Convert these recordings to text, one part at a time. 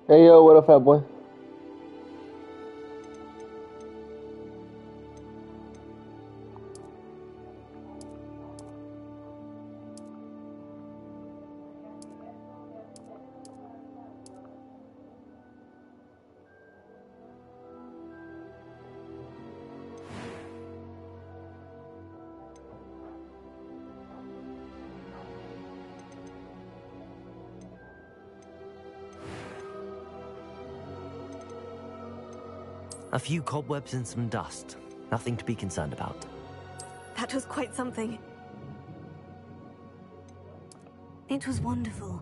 Hey yo, what up, fat boy? A few cobwebs and some dust. Nothing to be concerned about. That was quite something. It was wonderful.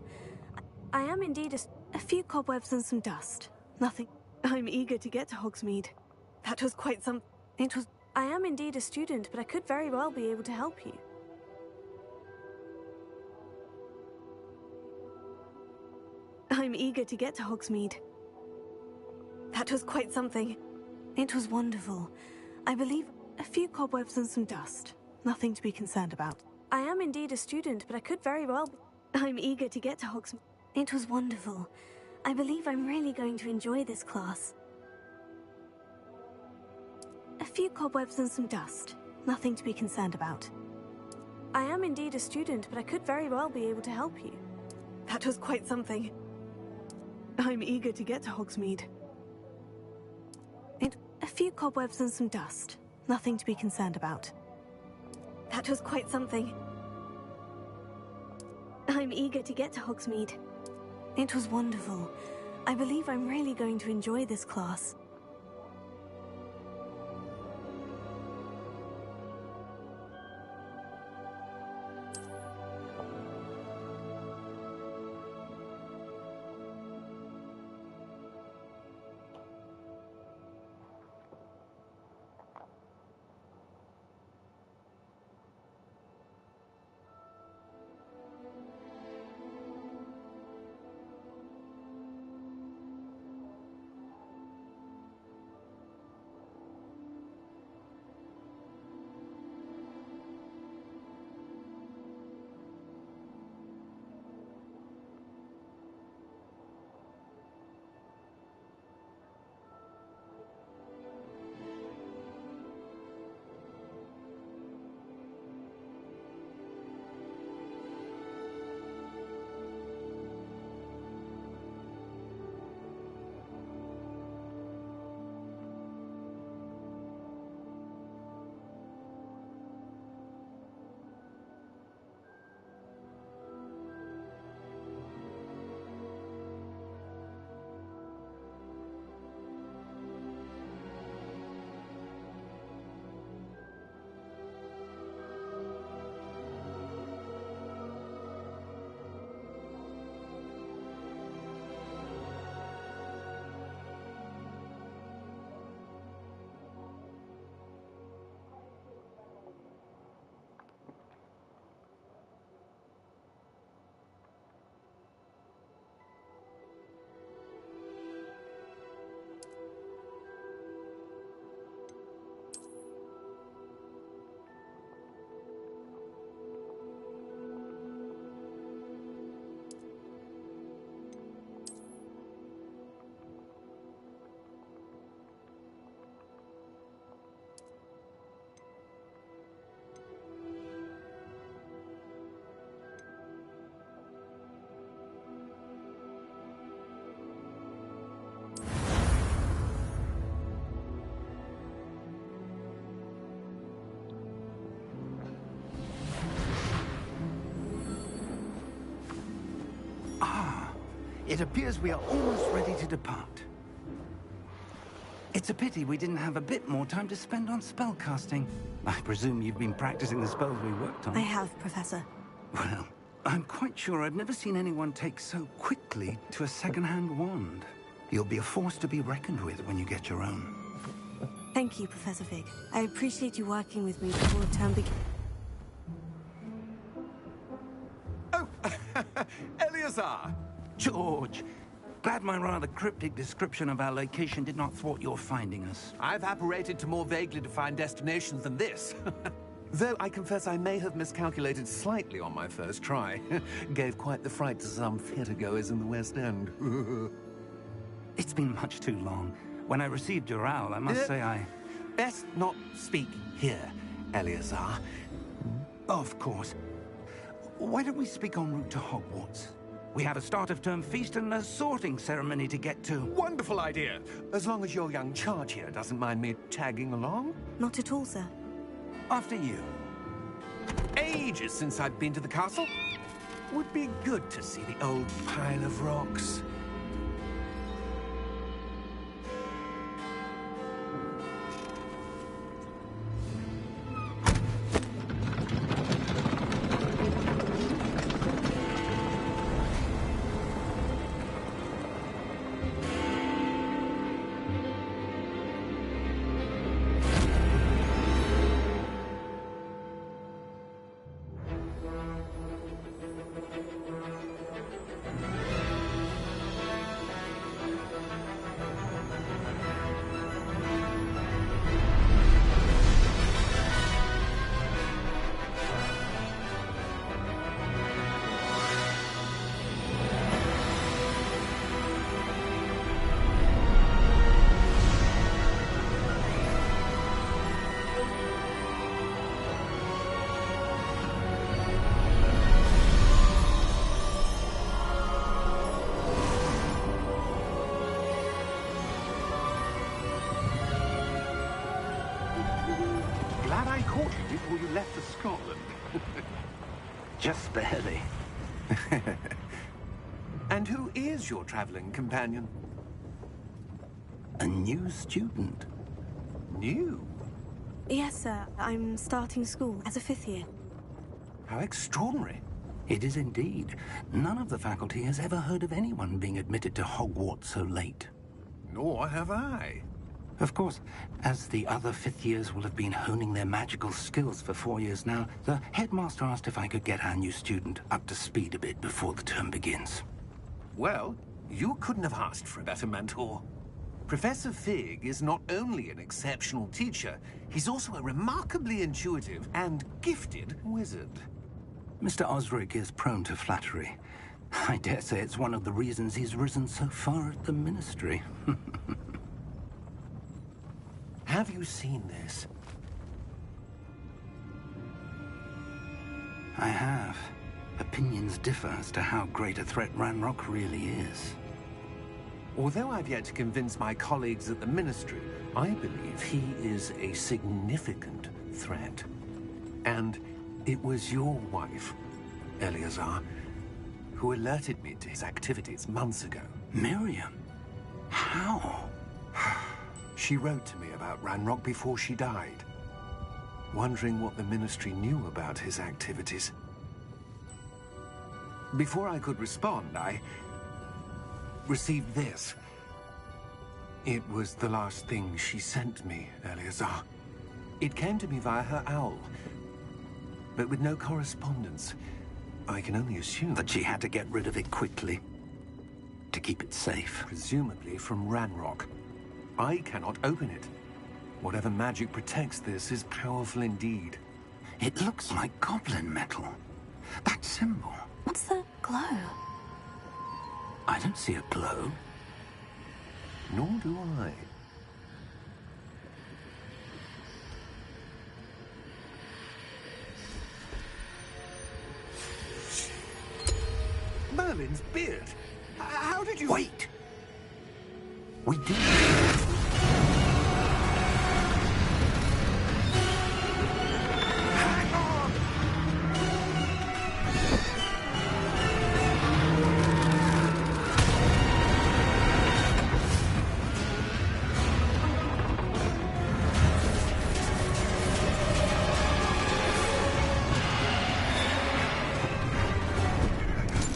I am indeed a few cobwebs and some dust. Nothing. I'm eager to get to Hogsmeade. That was quite some. It was. I am indeed a student, but I could very well be able to help you. I'm eager to get to Hogsmeade. That was quite something. It was wonderful. I believe a few cobwebs and some dust. Nothing to be concerned about. I am indeed a student, but I could very well. I'm eager to get to Hogsmeade. It was wonderful. I believe I'm really going to enjoy this class. A few cobwebs and some dust. Nothing to be concerned about. I am indeed a student, but I could very well be able to help you. That was quite something. I'm eager to get to Hogsmeade. A few cobwebs and some dust. Nothing to be concerned about. That was quite something. I'm eager to get to Hogsmeade. It was wonderful. I believe I'm really going to enjoy this class. It appears we are almost ready to depart. It's a pity we didn't have a bit more time to spend on spellcasting. I presume you've been practicing the spells we worked on. I have, Professor. Well, I'm quite sure I've never seen anyone take so quickly to a second-hand wand. You'll be a force to be reckoned with when you get your own. Thank you, Professor Fig. I appreciate you working with me before term begins. Oh, Eleazar! George! Glad my rather cryptic description of our location did not thwart your finding us. I've apparated to more vaguely defined destinations than this. Though I confess I may have miscalculated slightly on my first try. Gave quite the fright to some theatre-goers in the West End. It's been much too long. When I received your owl, I must say I... Best not speak here, Eleazar. Of course. Why don't we speak en route to Hogwarts? We have a start-of-term feast and a sorting ceremony to get to. Wonderful idea! As long as your young charge here doesn't mind me tagging along. Not at all, sir. After you. Ages since I've been to the castle. Would be good to see the old pile of rocks. Glad I caught you before you left for Scotland. Just barely. And who is your traveling companion? A new student. New? Yes, sir. I'm starting school as a 5th year. How extraordinary. It is indeed. None of the faculty has ever heard of anyone being admitted to Hogwarts so late. Nor have I. Of course, as the other 5th years will have been honing their magical skills for 4 years now, the headmaster asked if I could get our new student up to speed a bit before the term begins. Well, you couldn't have asked for a better mentor. Professor Fig is not only an exceptional teacher, he's also a remarkably intuitive and gifted wizard. Mr. Osric is prone to flattery. I dare say it's one of the reasons he's risen so far at the Ministry. Have you seen this? I have. Opinions differ as to how great a threat Ranrock really is. Although I've yet to convince my colleagues at the Ministry, I believe he is a significant threat. And it was your wife, Eleazar, who alerted me to his activities months ago. Miriam? How? She wrote to me about Ranrock before she died, wondering what the Ministry knew about his activities. Before I could respond, I received this. It was the last thing she sent me, Eleazar. It came to me via her owl, but with no correspondence. I can only assume That she had to get rid of it quickly, to keep it safe. presumably from Ranrock. I cannot open it. Whatever magic protects this is powerful indeed. It looks like goblin metal. That symbol. What's the glow? I don't see a glow. Nor do I. Merlin's beard. How did you... Wait! We did. Hang on!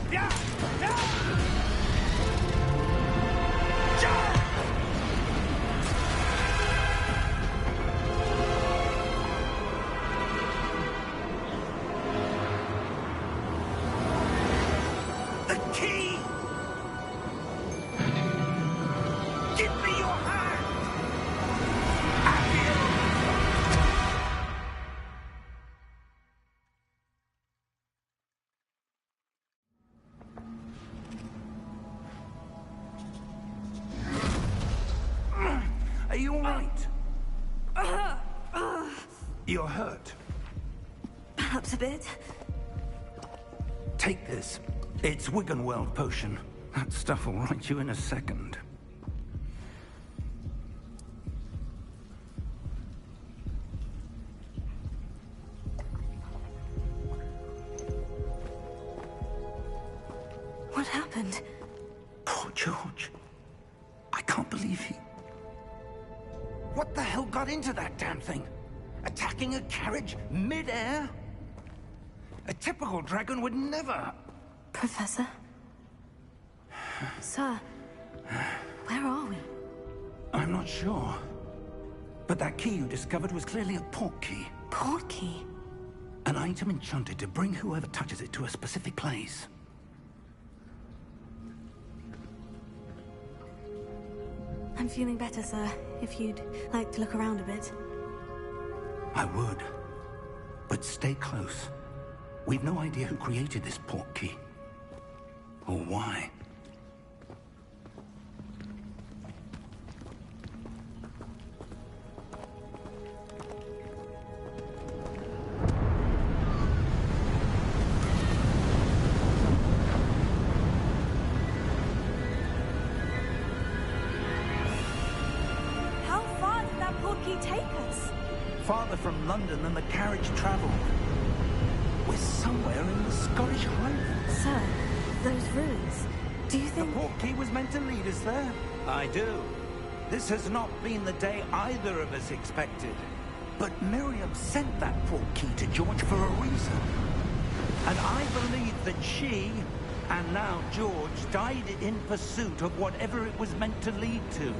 Yeah! Yeah! You're hurt. Perhaps a bit. Take this. It's Wiggenweld potion. That stuff will right you in a second. What happened? Poor George. I can't believe he... What the hell got into that damn thing? Attacking a carriage mid-air? A typical dragon would never... Professor? Sir, where are we? I'm not sure. But that key you discovered was clearly a port key. Port key? An item enchanted to bring whoever touches it to a specific place. I'm feeling better, sir. If you'd like to look around a bit. I would. But stay close. We've no idea who created this port key. Or why. How far did that port key take us? Farther from London than the carriage traveled. We're somewhere in the Scottish Highlands. Sir, those ruins. Do you The think... port key was meant to lead us there? I do. This has not been the day either of us expected. But Miriam sent that port key to George for a reason. And I believe that she, and now George, died in pursuit of whatever it was meant to lead to.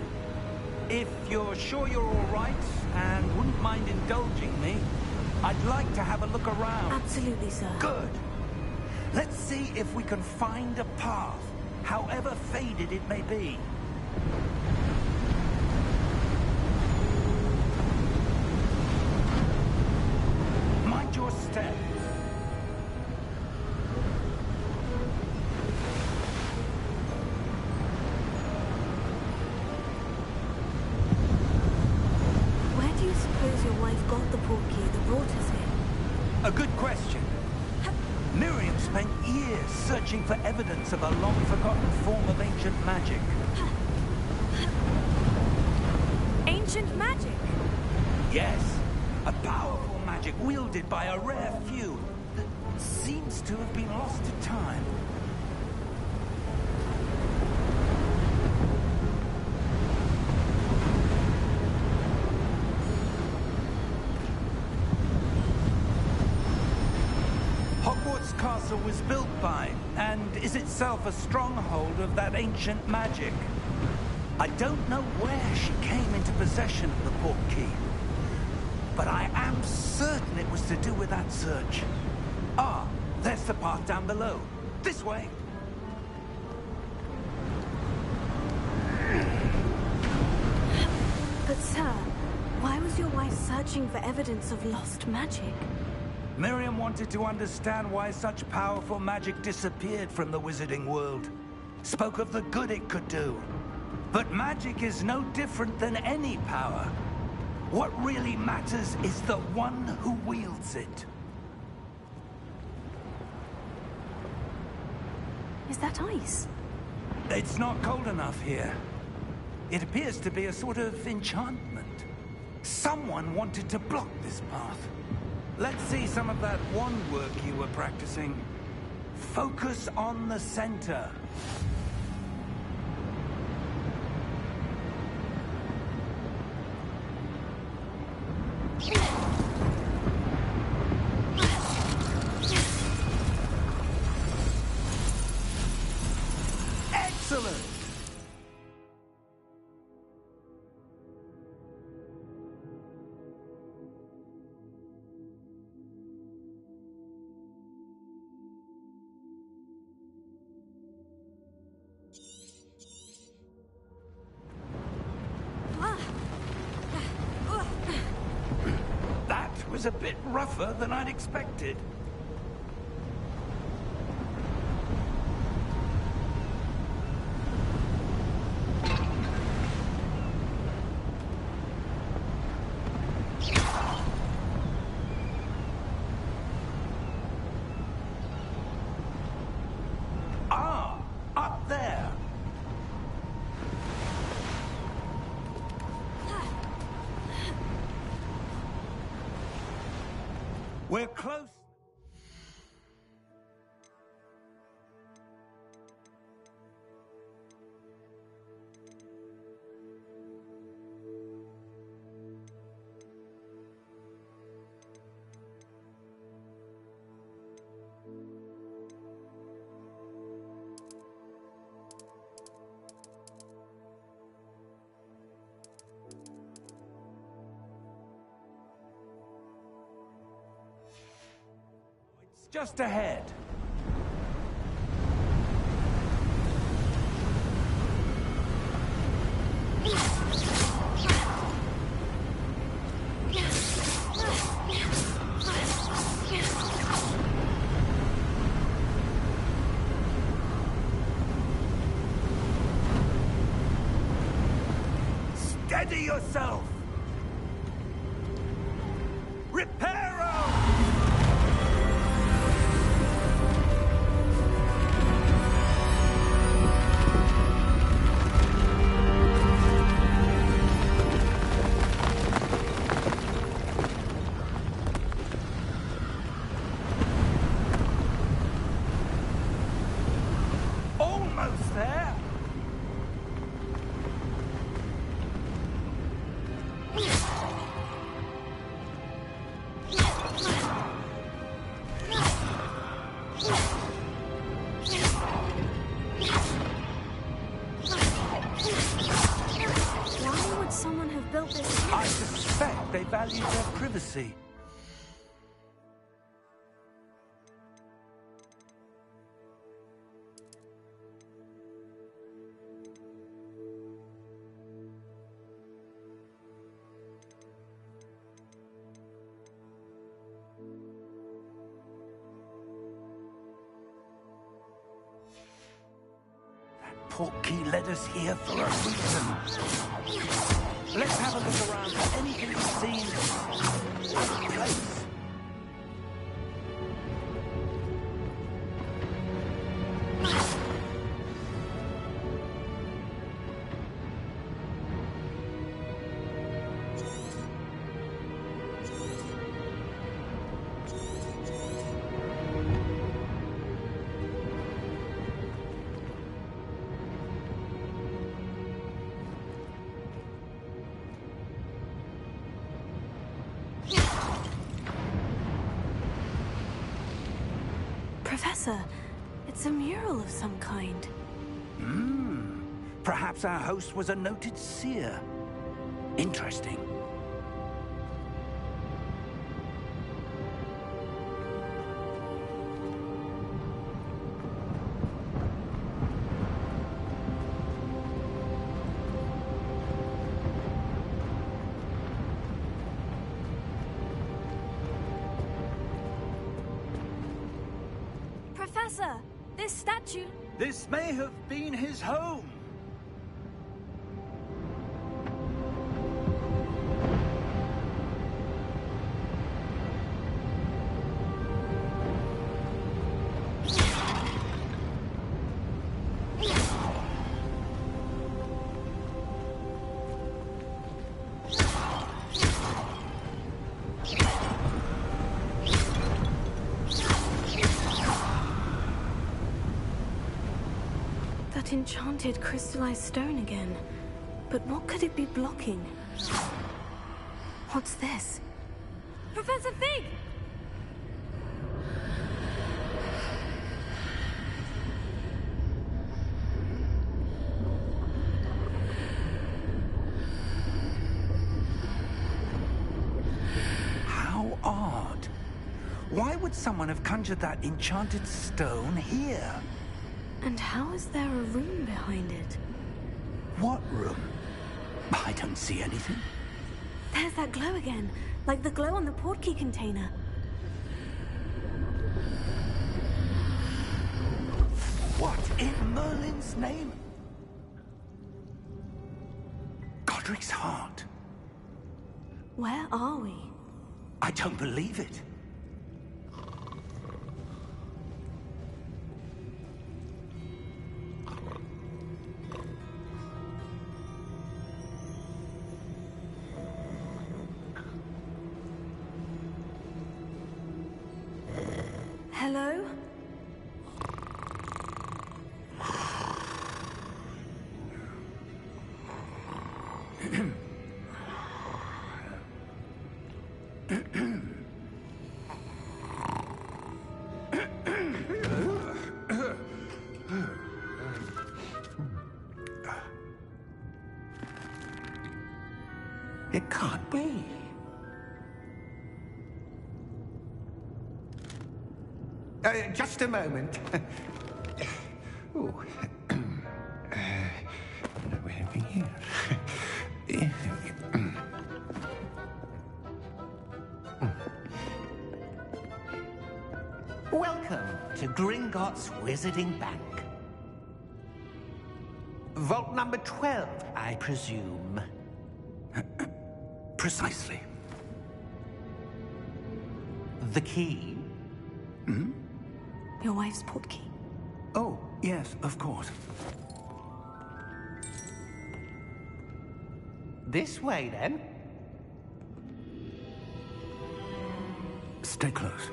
If you're sure you're all right, and wouldn't mind indulging me, I'd like to have a look around. Absolutely, sir. Good. Let's see if we can find a path, however faded it may be. Mind your step. Where do you suppose your wife got the port key that brought us here? A good question. Miriam spent years searching for evidence of a long-forgotten form of ancient magic. Ancient magic? Yes, a powerful magic wielded by a rare few that seems to have been lost to time. Hogwarts Castle was built by, and is itself a stronghold of that ancient magic. I don't know where she came into possession of the port key, but I am certain it was to do with that search. Ah, there's the path down below. This way. But sir, why was your wife searching for evidence of lost magic? Miriam wanted to understand why such powerful magic disappeared from the wizarding world. Spoke of the good it could do. But magic is no different than any power. What really matters is the one who wields it. Is that ice? It's not cold enough here. It appears to be a sort of enchantment. Someone wanted to block this path. Let's see some of that wand work you were practicing. Focus on the center. Excellent! That was a bit rougher than I'd expected. We're close. It's just ahead. Steady yourself! Reparo! Almost there! Why would someone have built this here? I suspect they valued their privacy. Portkey led us here for a reason. Let's have a look around for anything we've seen out of place. Professor, it's a mural of some kind. Perhaps our host was a noted seer. Interesting. Professor, this statue... This may have been his home. That enchanted crystallized stone again. But what could it be blocking? What's this? Professor Fig! How odd. Why would someone have conjured that enchanted stone here? And how is there a room behind it? What room? I don't see anything. There's that glow again, like the glow on the portkey container. What in Merlin's name? Godric's heart. Where are we? I don't believe it. Hello? It can't be. Just a moment. Oh. Here. Welcome to Gringotts Wizarding Bank. Vault number 12, I presume. Precisely. The key? Hmm? Your wife's portkey. Oh, yes, of course. This way, then. Stay close.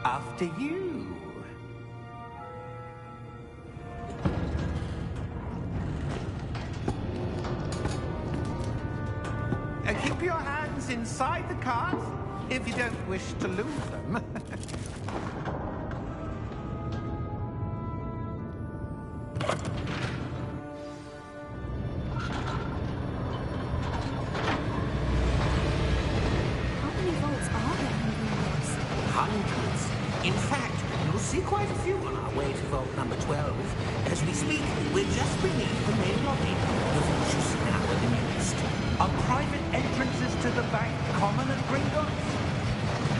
After you. Keep your hands inside the cart if you don't wish to lose them. How many vaults are there in Hogwarts? Hundreds. In fact, you'll see quite a few on our way to vault number 12. As we speak, we're just beneath the main lobby. The vaults you see now are the newest. Are private entrances to the bank common at Gringotts?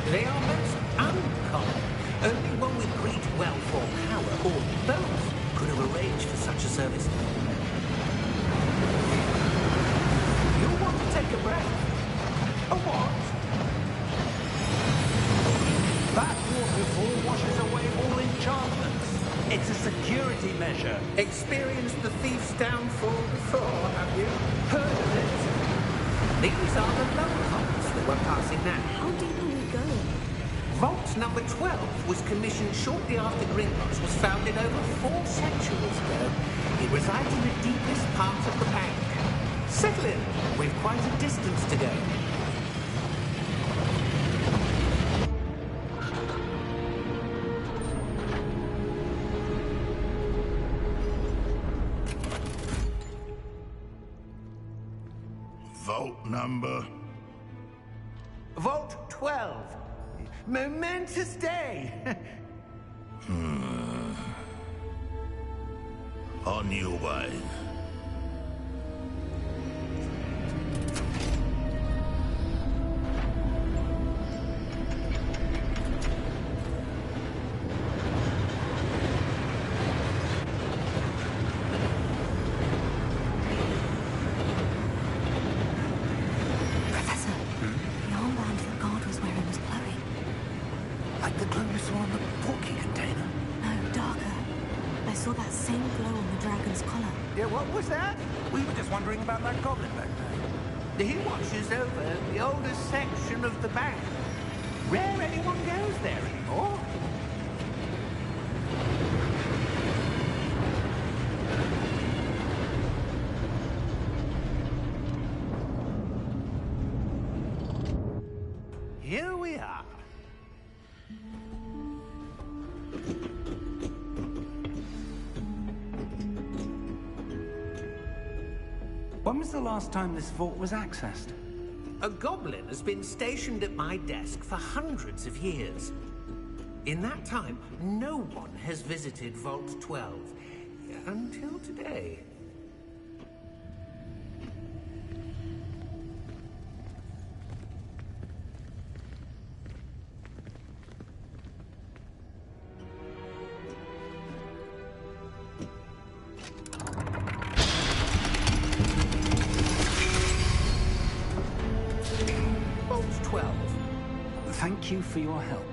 They are most uncommon. Only one with great wealth or power, or both, could have arranged for such a service. You'll want to take a breath. A what? That waterfall washes away all enchantments. It's a security measure. Experienced the thief's downfall before, have you? Heard of it? These are the lower vaults that we're passing now. How deep are we going? Vault number 12 was commissioned shortly after Gringotts was founded over 4 centuries ago. It resides in the deepest part of the bank. Settle in. We've quite a distance to go. Vault number? Vault 12. Momentous day. On your way. Professor, the armband that guard was wearing was glowing. Like the glow you saw on the portkey container. No, darker. I saw that same glow on the dragon's collar. Yeah, what was that? We were just wondering about that goblin back there. He watches over the oldest section of the bank. Rare anyone goes there anymore. Here we are. When was the last time this vault was accessed? A goblin has been stationed at my desk for hundreds of years. In that time, no one has visited Vault 12. Until today. Vault 12. Thank you for your help.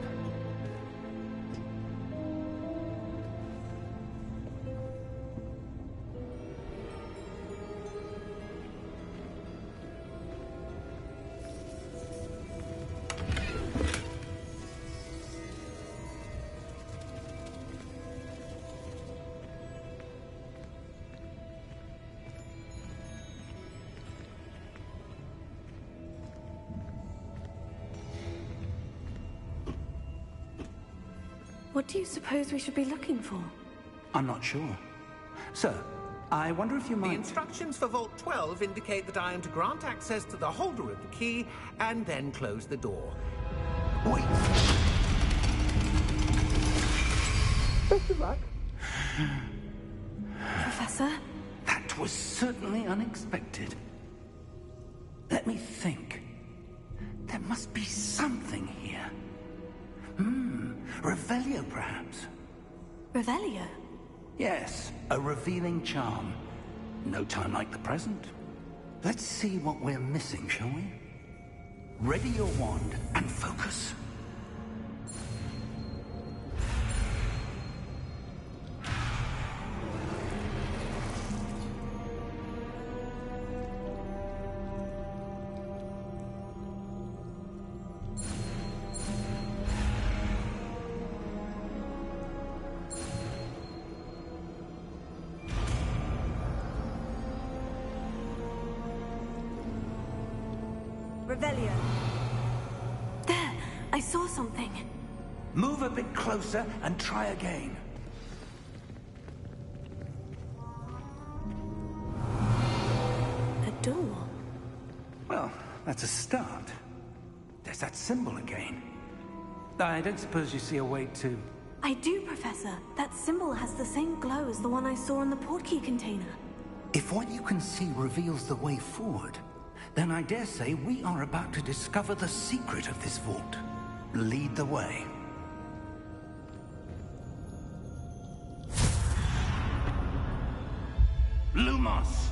What do you suppose we should be looking for? I'm not sure. Sir, I wonder if you The might... instructions for Vault 12 indicate that I am to grant access to the holder of the key and then close the door. Wait. Best of luck. Professor? That was certainly unexpected. Let me think. There must be something here. Revelio, perhaps. Revelio? Yes, a revealing charm. No time like the present. Let's see what we're missing, shall we? Ready your wand and focus. Revelio. There! I saw something. Move a bit closer and try again. A door. Well, that's a start. There's that symbol again. I don't suppose you see a way to... I do, Professor. That symbol has the same glow as the one I saw in the portkey container. If what you can see reveals the way forward, then I dare say we are about to discover the secret of this vault. Lead the way. Lumos!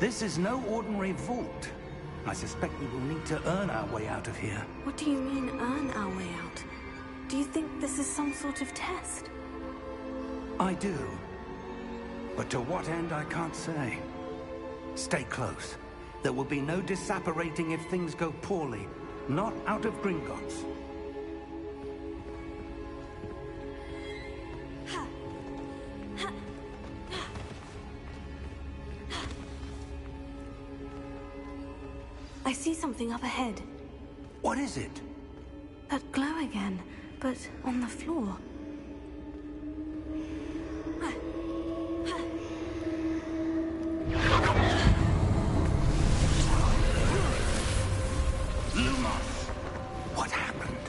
This is no ordinary vault. I suspect we will need to earn our way out of here. What do you mean, earn our way out? Do you think this is some sort of test? I do. But to what end, I can't say. Stay close. There will be no disapparating if things go poorly. Not out of Gringotts. I see something up ahead. What is it? That glow again, but on the floor. Lumos! What happened?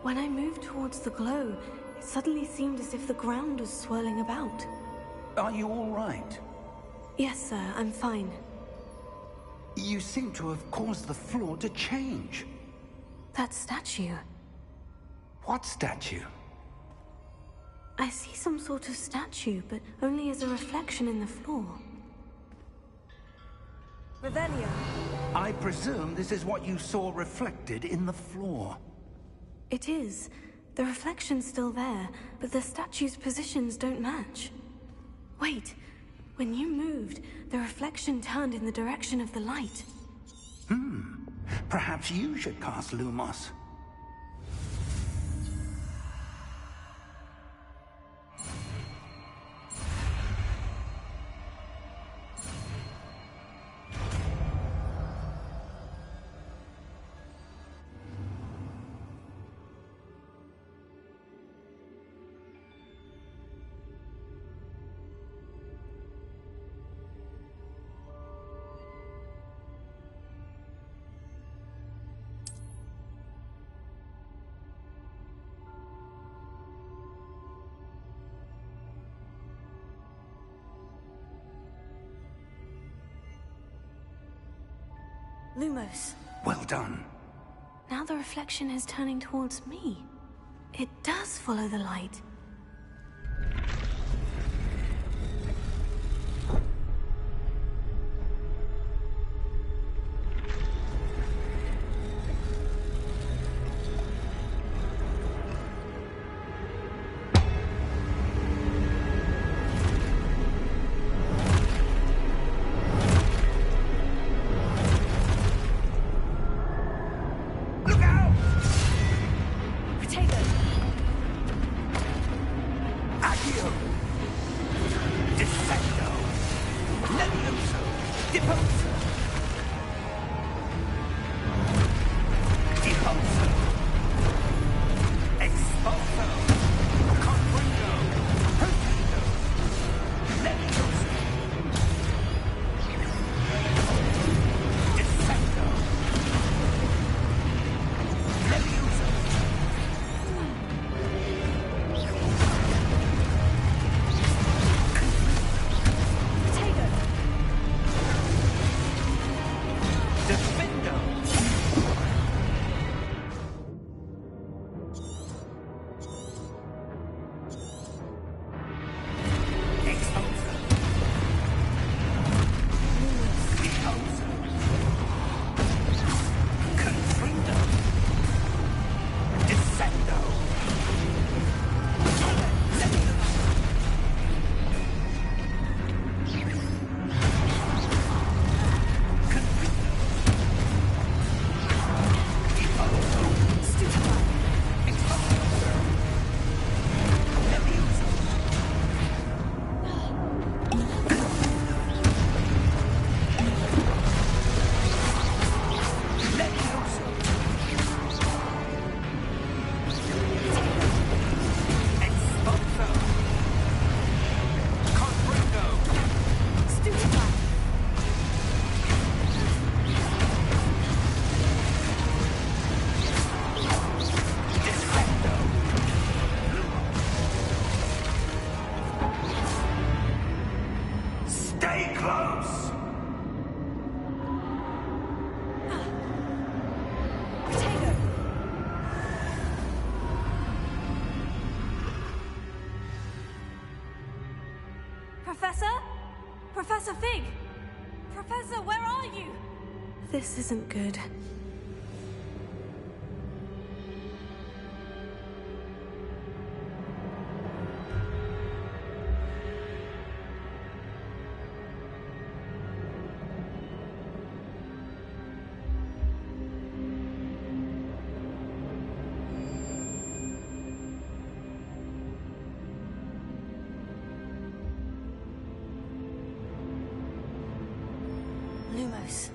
When I moved towards the glow, it suddenly seemed as if the ground was swirling about. Are you all right? Yes, sir, I'm fine. You seem to have caused the floor to change. That statue. What statue? I see some sort of statue, but only as a reflection in the floor. Revelio. I presume this is what you saw reflected in the floor. It is. The reflection's still there, but the statue's positions don't match. Wait. When you moved, the reflection turned in the direction of the light. Perhaps you should cast Lumos. Lumos. Well done. Now the reflection is turning towards me. It does follow the light. Professor? Professor Fig? Professor, where are you? This isn't good. Lumos.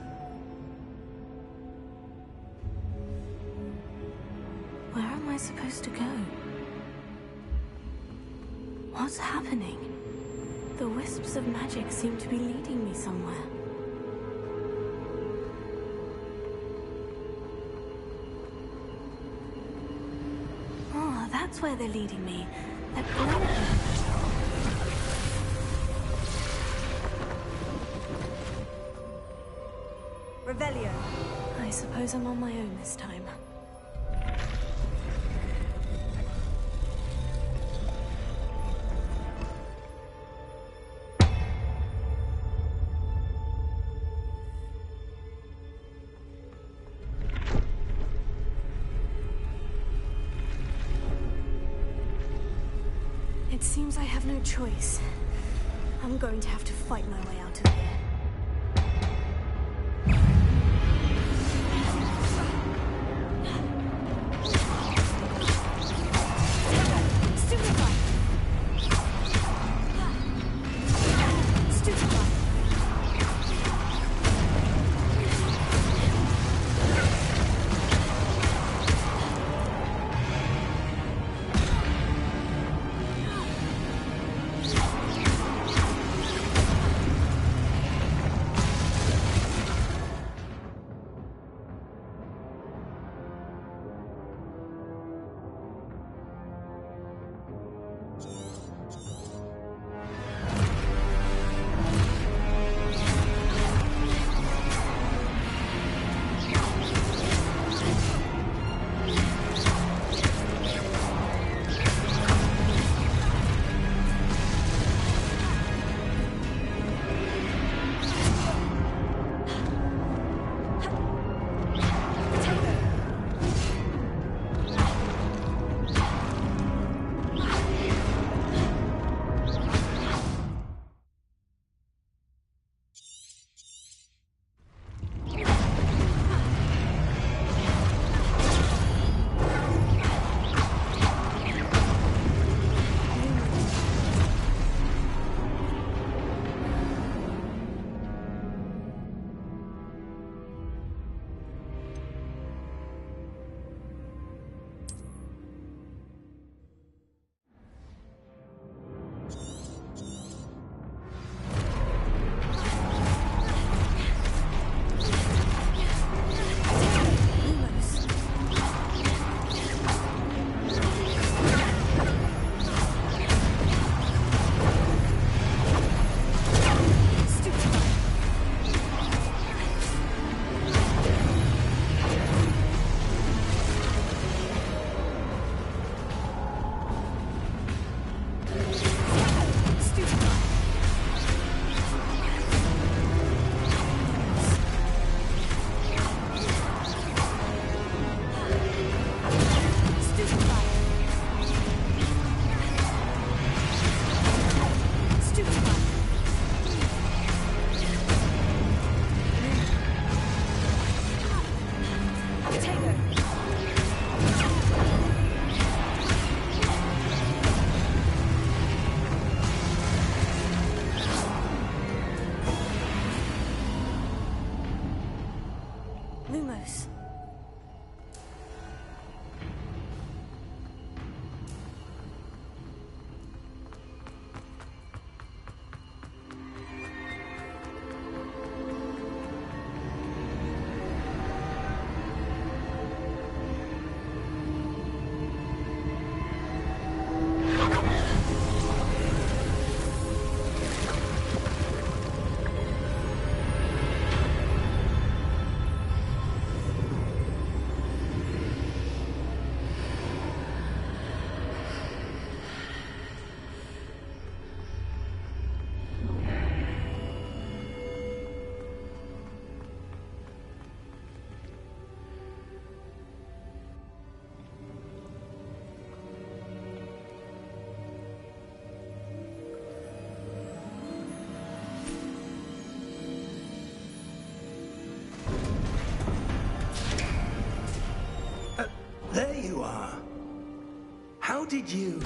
Where am I supposed to go? What's happening? The wisps of magic seem to be leading me somewhere. Oh, that's where they're leading me. That glow. Revelio. I suppose I'm on my own this time. It seems I have no choice. I'm going to have to fight my way out of here. did you...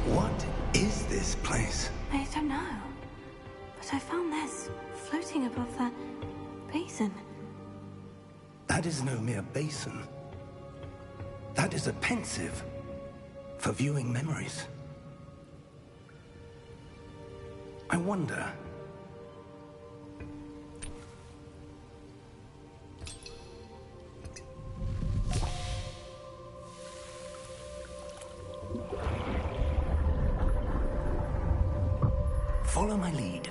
What is this place? I don't know. But I found this floating above that basin. That is no mere basin. That is a pensive for viewing memories. I wonder... Follow my lead.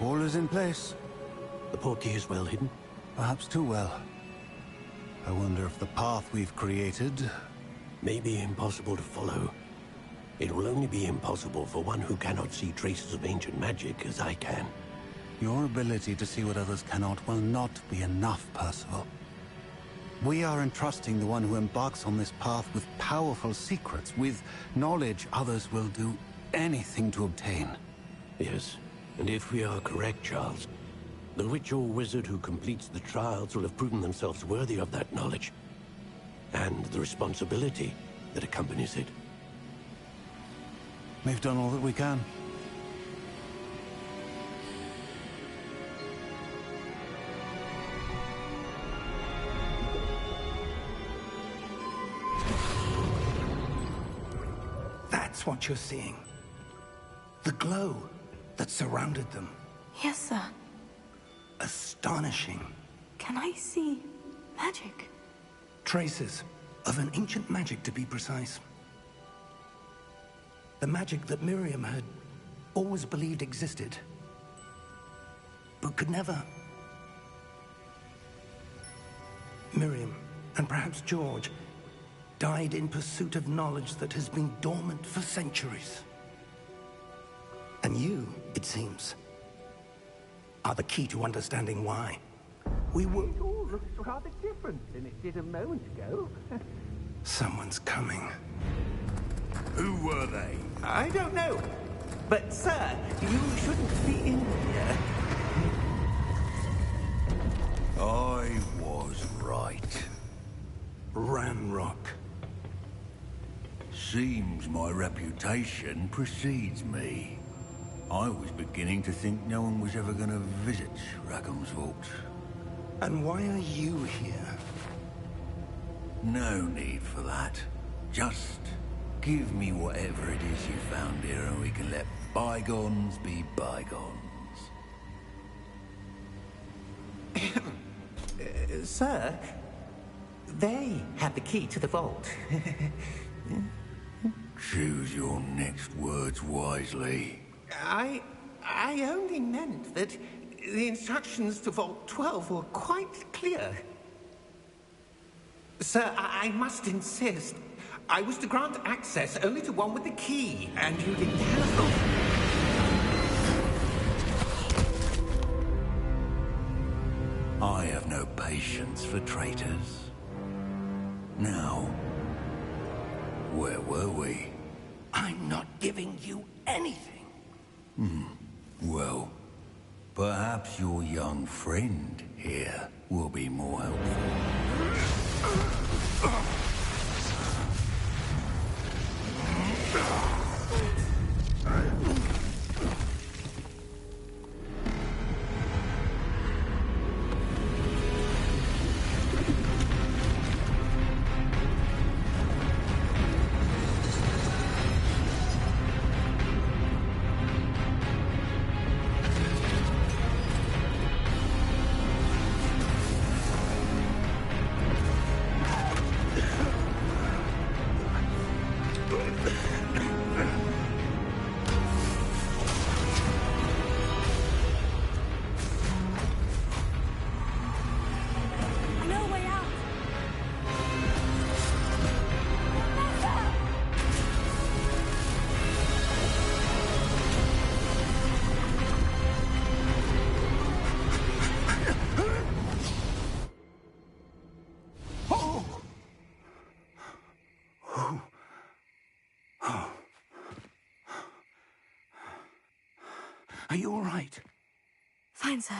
All is in place. The portkey is well hidden. Perhaps too well. I wonder if the path we've created... May be impossible to follow. It will only be impossible for one who cannot see traces of ancient magic as I can. Your ability to see what others cannot will not be enough, Percival. We are entrusting the one who embarks on this path with powerful secrets, with knowledge others will do anything to obtain. Yes, and if we are correct, Charles, the witch or wizard who completes the trials will have proven themselves worthy of that knowledge, and the responsibility that accompanies it. We've done all that we can. That's what you're seeing. The glow that surrounded them. Yes, sir. Astonishing. Can I see magic? Traces of an ancient magic, to be precise. The magic that Miriam had always believed existed, but could never. Miriam, and perhaps George, died in pursuit of knowledge that has been dormant for centuries. And you, it seems, are the key to understanding why. We were... It all looks rather different than it did a moment ago. Someone's coming. Who were they? I don't know. But, sir, you shouldn't be in here. I was right. Ramrock. Seems my reputation precedes me. I was beginning to think no one was ever going to visit Rackham's vault. And why are you here? No need for that. Just give me whatever it is you found here and we can let bygones be bygones. Sir, they had the key to the vault. Choose your next words wisely. I only meant that the instructions to Vault 12 were quite clear. Sir, I must insist. I was to grant access only to one with the key, and you didn't have... I have no patience for traitors. Now, where were we? I'm not giving you anything. Well, perhaps your young friend here will be more helpful. Are you all right? Fine, sir.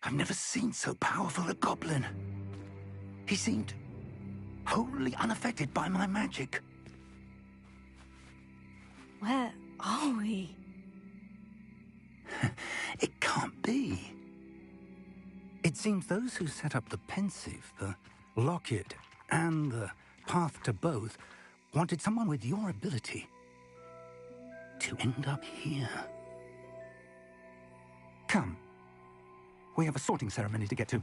I've never seen so powerful a goblin. He seemed wholly unaffected by my magic. Where are we? It can't be. It seems those who set up the pensive, the locket, and the path to both wanted someone with your ability to end up here. Come. We have a sorting ceremony to get to.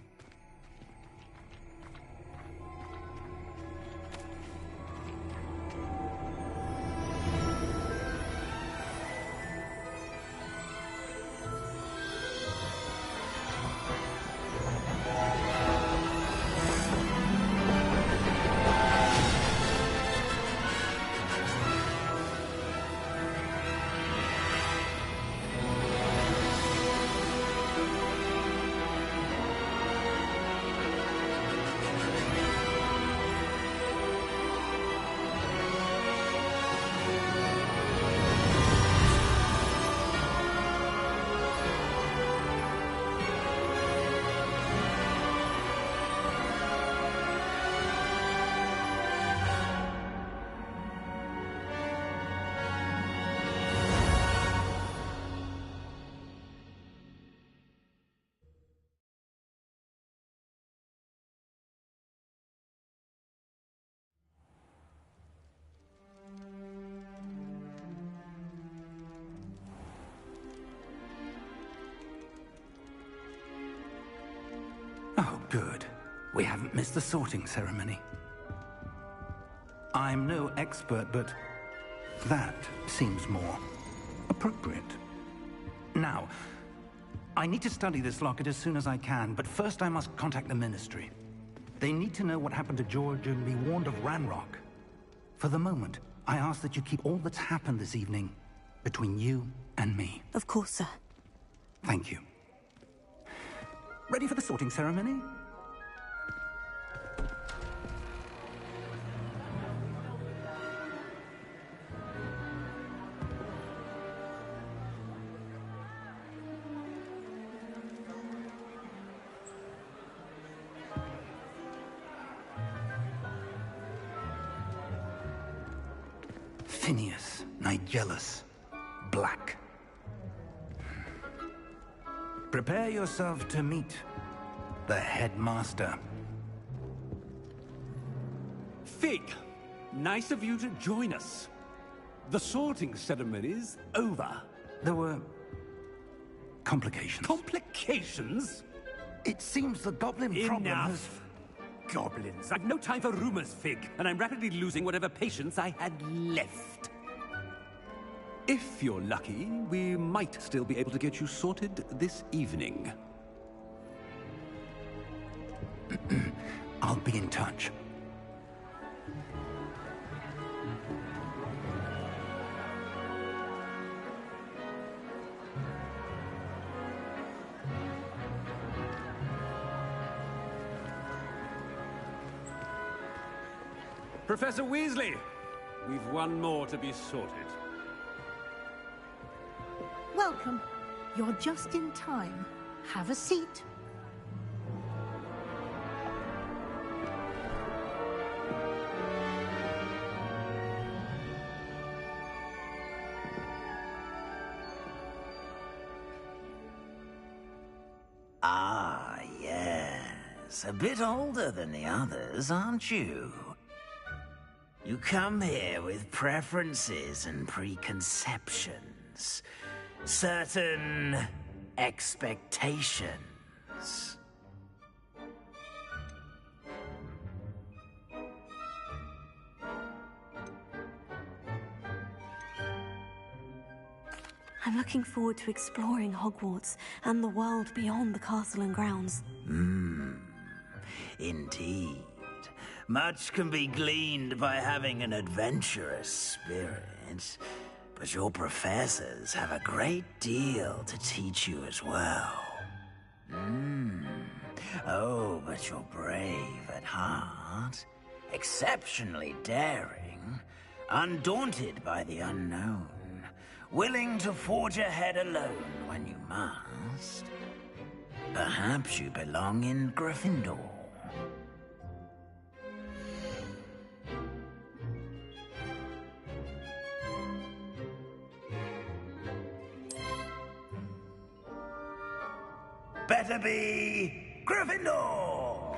Oh, good. We haven't missed the sorting ceremony. I'm no expert, but that seems more appropriate. Now, I need to study this locket as soon as I can, but first I must contact the Ministry. They need to know what happened to George and be warned of Ranrock. For the moment, I ask that you keep all that's happened this evening between you and me. Of course, sir. Thank you. Ready for the sorting ceremony? Phineas, Nigellus, Black. Prepare yourself to meet the headmaster. Fig, nice of you to join us. The sorting ceremony's over. There were complications. Complications? It seems the goblin problem has... Enough! Goblins. I've no time for rumors, Fig, and I'm rapidly losing whatever patience I had left. If you're lucky, we might still be able to get you sorted this evening. I'll be in touch. Professor Weasley, we've one more to be sorted. Welcome. You're just in time. Have a seat. Ah, yes. A bit older than the others, aren't you? You come here with preferences and preconceptions. Certain expectations. I'm looking forward to exploring Hogwarts and the world beyond the castle and grounds. Indeed. Much can be gleaned by having an adventurous spirit, but your professors have a great deal to teach you as well. Oh, but you're brave at heart, exceptionally daring, undaunted by the unknown. willing to forge ahead alone when you must. Perhaps you belong in Gryffindor. Better be Gryffindor!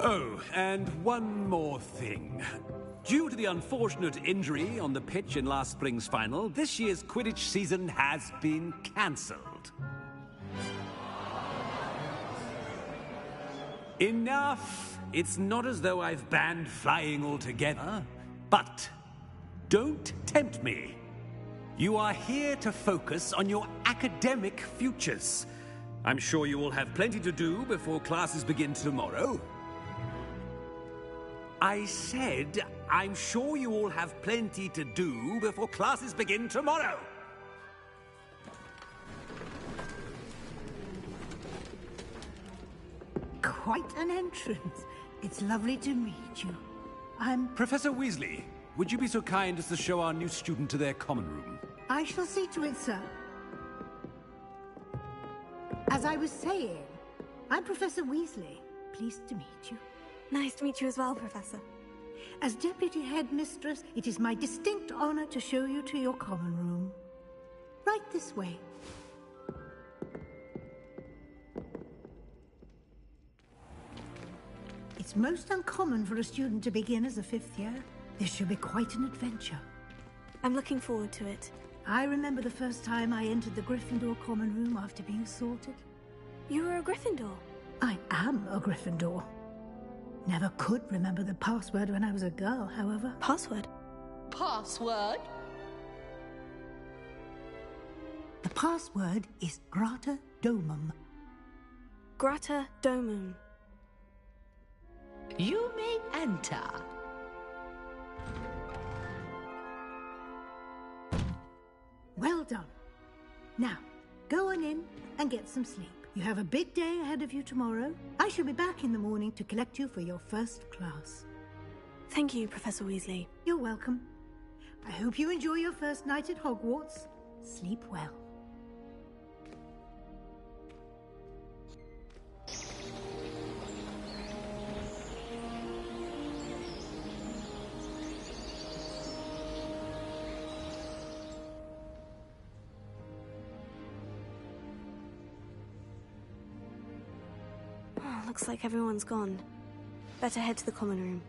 Oh, and one more thing. Due to the unfortunate injury on the pitch in last spring's final, this year's Quidditch season has been cancelled. Enough! It's not as though I've banned flying altogether, but don't tempt me. You are here to focus on your academic futures. I'm sure you will have plenty to do before classes begin tomorrow. I said, I'm sure you all have plenty to do before classes begin tomorrow. Quite an entrance. It's lovely to meet you. I'm... Professor Weasley, would you be so kind as to show our new student to their common room? I shall see to it, sir. As I was saying, I'm Professor Weasley. Pleased to meet you. Nice to meet you as well, Professor. As Deputy Headmistress, it is my distinct honor to show you to your common room. Right this way. It's most uncommon for a student to begin as a fifth year. This should be quite an adventure. I'm looking forward to it. I remember the first time I entered the Gryffindor common room after being sorted. You were a Gryffindor? I am a Gryffindor. Never could remember the password when I was a girl, however. Password? Password? The password is Grata Domum. Grata Domum. You may enter. Well done. Now, go on in and get some sleep. You have a big day ahead of you tomorrow. I shall be back in the morning to collect you for your first class. Thank you, Professor Weasley. You're welcome. I hope you enjoy your first night at Hogwarts. Sleep well. Looks like everyone's gone. Better head to the common room.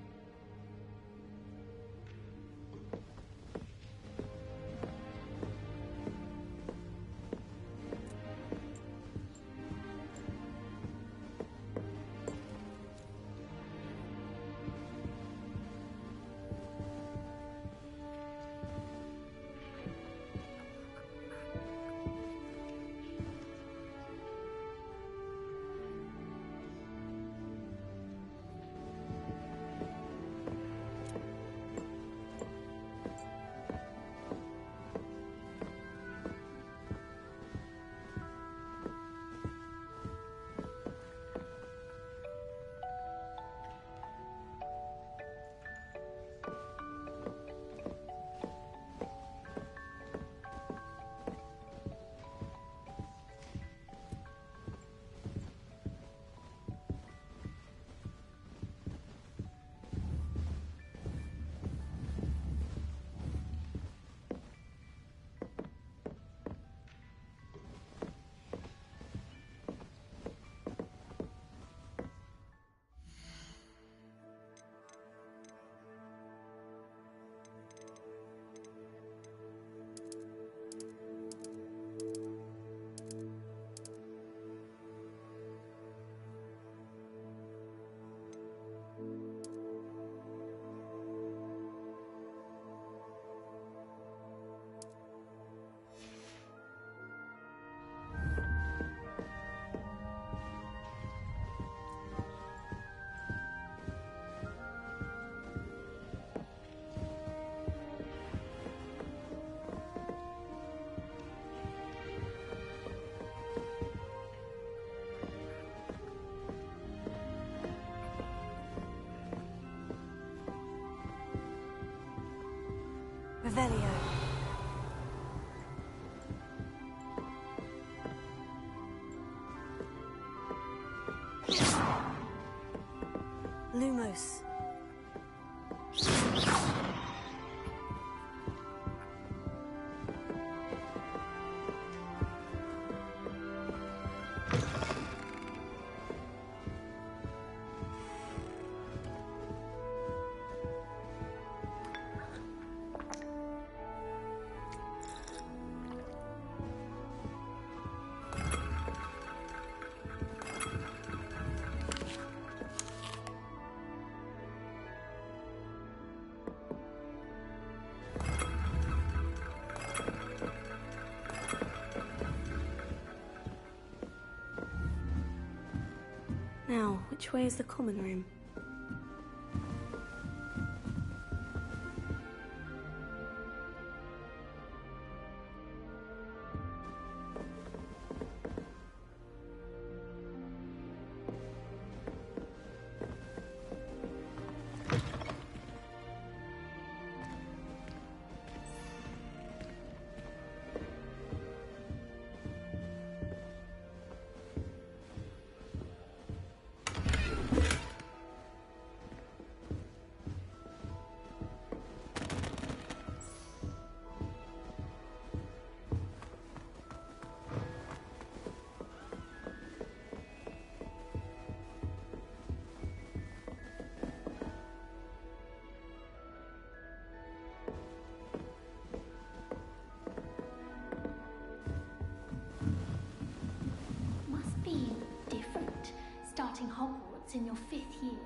Revelio. Lumos. Now, which way is the common room? Starting Hogwarts in your 5th year.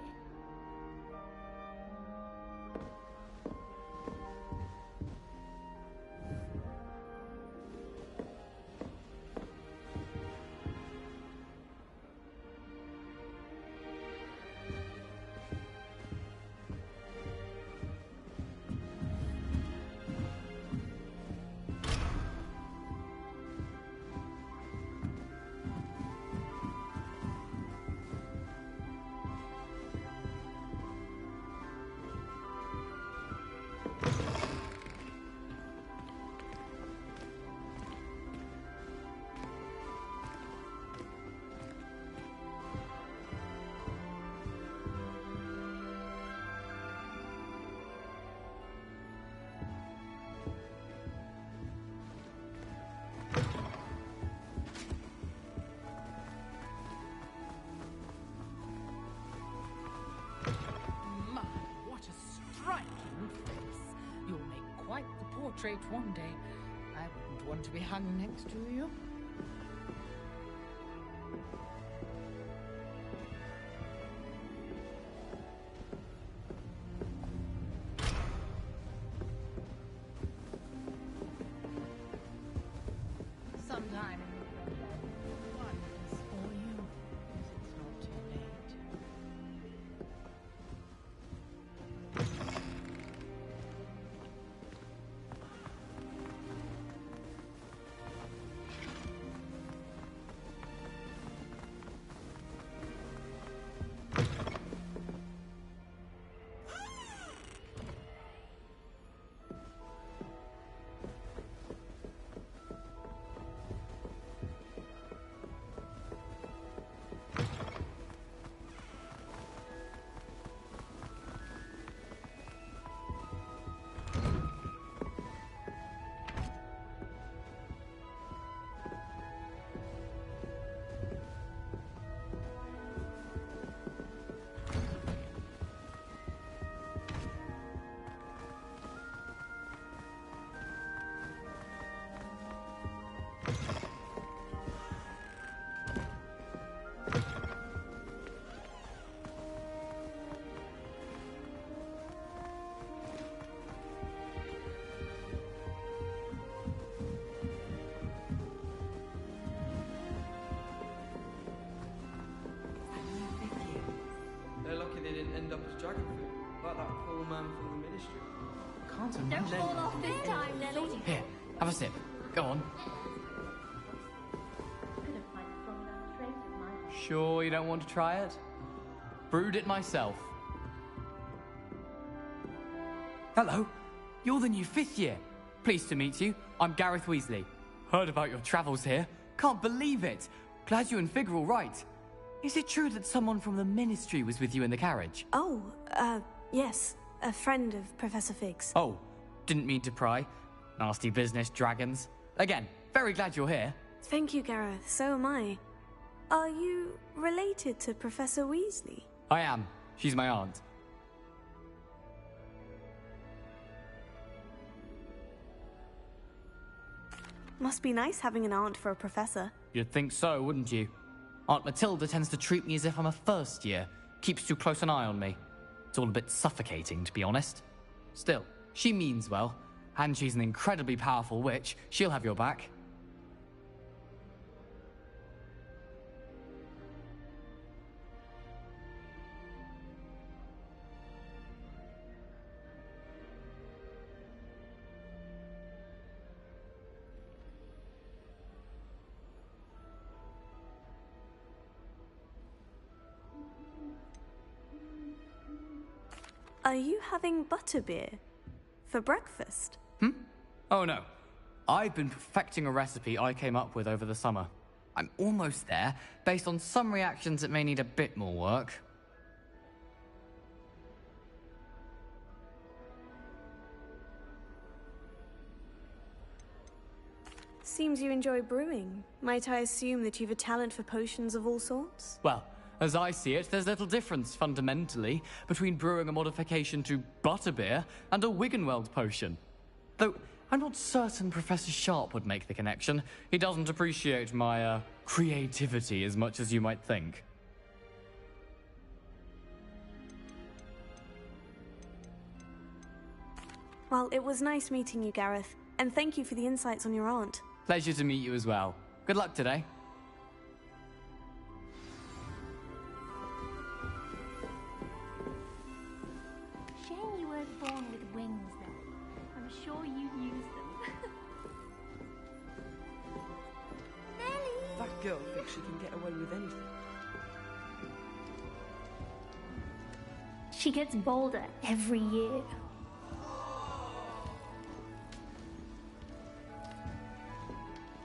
Portrait one day. I wouldn't want to be hung next to you. Sometime in the one is for you. It's not too late. End up as dragon food, like that poor man from the ministry. Can't imagine. Don't fall off this time, Lily. Here, have a sip. Go on. Sure you don't want to try it? Brewed it myself. Hello. you're the new 5th year. Pleased to meet you. I'm Gareth Weasley. Heard about your travels here. Can't believe it. Glad you and Fig are all right. Is it true that someone from the Ministry was with you in the carriage? Oh, yes. A friend of Professor Fig's. Oh, didn't mean to pry. Nasty business, dragons. Again, very glad you're here. Thank you, Gareth. So am I. Are you related to Professor Weasley? I am. She's my aunt. Must be nice having an aunt for a professor. You'd think so, wouldn't you? Aunt Matilda tends to treat me as if I'm a first year. Keeps too close an eye on me. It's all a bit suffocating, to be honest. Still, she means well. And she's an incredibly powerful witch. She'll have your back. Are you having butterbeer for breakfast? Oh no. I've been perfecting a recipe I came up with over the summer. I'm almost there. Based on some reactions, it may need a bit more work. Seems you enjoy brewing. Might I assume that you've a talent for potions of all sorts? Well, as I see it, there's little difference, fundamentally, between brewing a modification to butterbeer and a Wiggenweld potion. Though, I'm not certain Professor Sharp would make the connection. He doesn't appreciate my, creativity as much as you might think. Well, it was nice meeting you, Gareth. And thank you for the insights on your aunt. Pleasure to meet you as well. Good luck today. Shame you weren't born with wings, though. I'm sure you'd use them. Nelly! That girl thinks she can get away with anything. She gets bolder every year.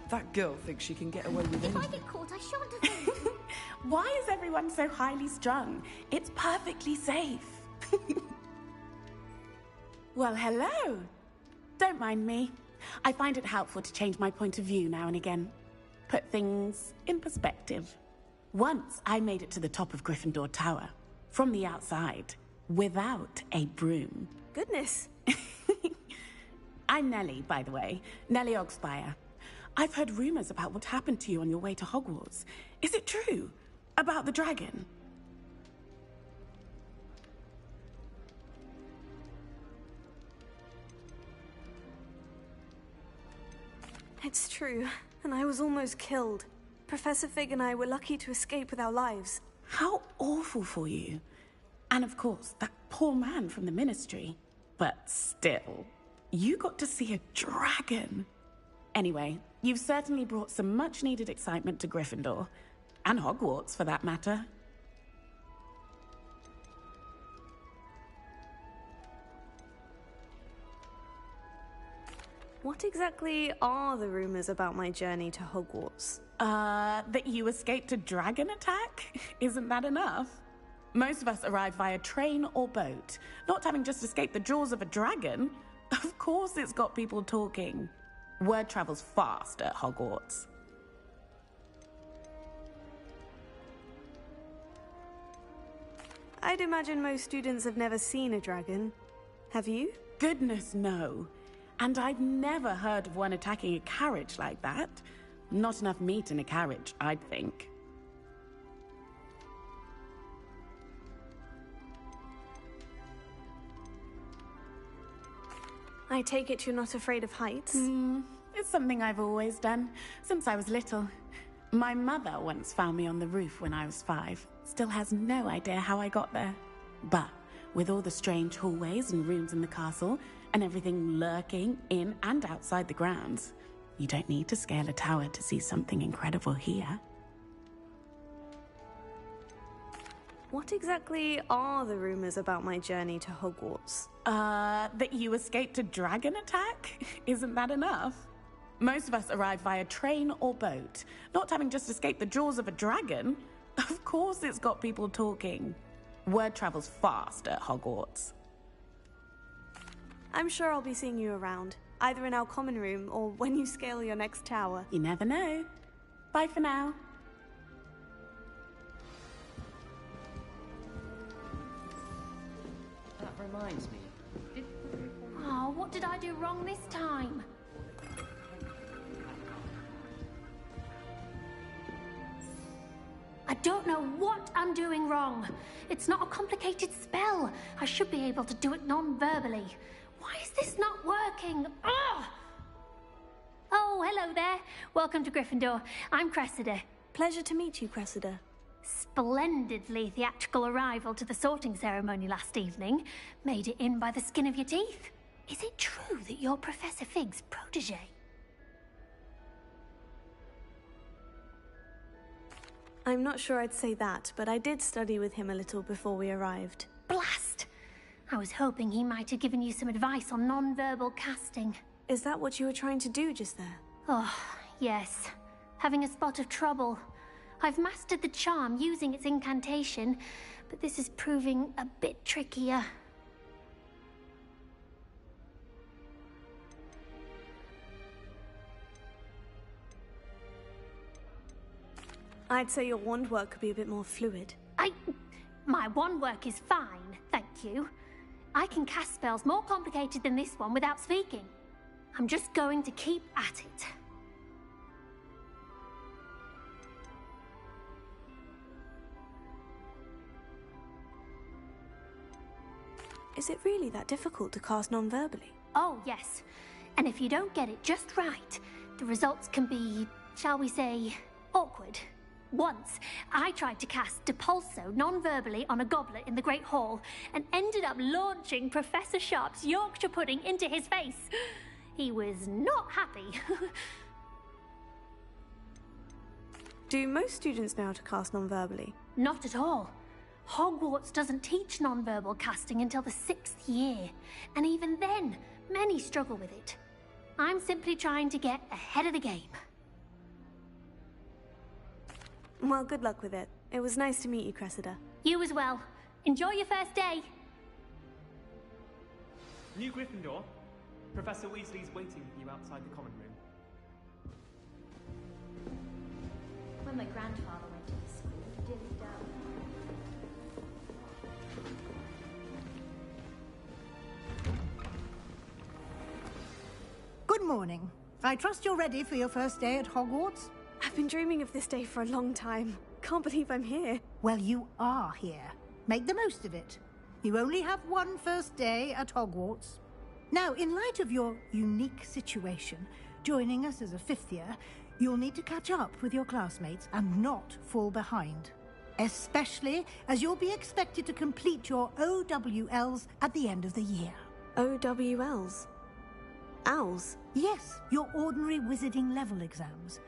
That girl thinks she can get away with If I anything. get caught, I shan't offend. Why is everyone so highly strung? It's perfectly safe. Well, hello. Don't mind me. I find it helpful to change my point of view now and again. Put things in perspective. Once I made it to the top of Gryffindor Tower, from the outside, without a broom. Goodness. I'm Nellie, by the way. Nellie Ogspire. I've heard rumors about what happened to you on your way to Hogwarts. Is it true? About the dragon? It's true, and I was almost killed. Professor Fig and I were lucky to escape with our lives. How awful for you. And of course, that poor man from the Ministry. But still, you got to see a dragon. Anyway, you've certainly brought some much-needed excitement to Gryffindor. And Hogwarts, for that matter. What exactly are the rumors about my journey to Hogwarts? That you escaped a dragon attack? Isn't that enough? Most of us arrive via train or boat. Not having just escaped the jaws of a dragon. Of course it's got people talking. Word travels fast at Hogwarts. I'd imagine most students have never seen a dragon. Have you? Goodness, no. And I've never heard of one attacking a carriage like that. Not enough meat in a carriage, I'd think. I take it you're not afraid of heights? It's something I've always done, since I was little. My mother once found me on the roof when I was 5. Still has no idea how I got there. But with all the strange hallways and rooms in the castle, and everything lurking in and outside the grounds, you don't need to scale a tower to see something incredible here. What exactly are the rumors about my journey to Hogwarts? That you escaped a dragon attack? Isn't that enough? Most of us arrive via train or boat, not having just escaped the jaws of a dragon. Of course it's got people talking. Word travels fast at Hogwarts. I'm sure I'll be seeing you around, either in our common room or when you scale your next tower. You never know. Bye for now. That reminds me. Oh, what did I do wrong this time? I don't know what I'm doing wrong. It's not a complicated spell. I should be able to do it non-verbally. Why is this not working? Ugh! Oh, hello there. Welcome to Gryffindor. I'm Cressida. Pleasure to meet you, Cressida. Splendidly theatrical arrival to the sorting ceremony last evening. Made it in by the skin of your teeth. Is it true that you're Professor Fig's protege? I'm not sure I'd say that, but I did study with him a little before we arrived. Blast! I was hoping he might have given you some advice on non-verbal casting. Is that what you were trying to do just there? Oh, yes. Having a spot of trouble. I've mastered the charm using its incantation, but this is proving a bit trickier. I'd say your wand work could be a bit more fluid. My wand work is fine, thank you. I can cast spells more complicated than this one without speaking. I'm just going to keep at it. Is it really that difficult to cast non-verbally? Oh, yes. And if you don't get it just right, the results can be, shall we say, awkward. Once, I tried to cast Depulso non-verbally on a goblet in the Great Hall and ended up launching Professor Sharp's Yorkshire pudding into his face. He was not happy. Do most students know how to cast non-verbally? Not at all. Hogwarts doesn't teach non-verbal casting until the 6th year, and even then, many struggle with it. I'm simply trying to get ahead of the game. Well, good luck with it. It was nice to meet you, Cressida. You as well. Enjoy your first day. New Gryffindor. Professor Weasley's waiting for you outside the common room. When my grandfather went to the school, he didn't doubt. Good morning. I trust you're ready for your first day at Hogwarts? I've been dreaming of this day for a long time. Can't believe I'm here. Well, you are here. Make the most of it. You only have one first day at Hogwarts. Now, in light of your unique situation, joining us as a 5th year, you'll need to catch up with your classmates and not fall behind. Especially as you'll be expected to complete your OWLs at the end of the year. OWLs? Owls? Yes, your ordinary wizarding level exams.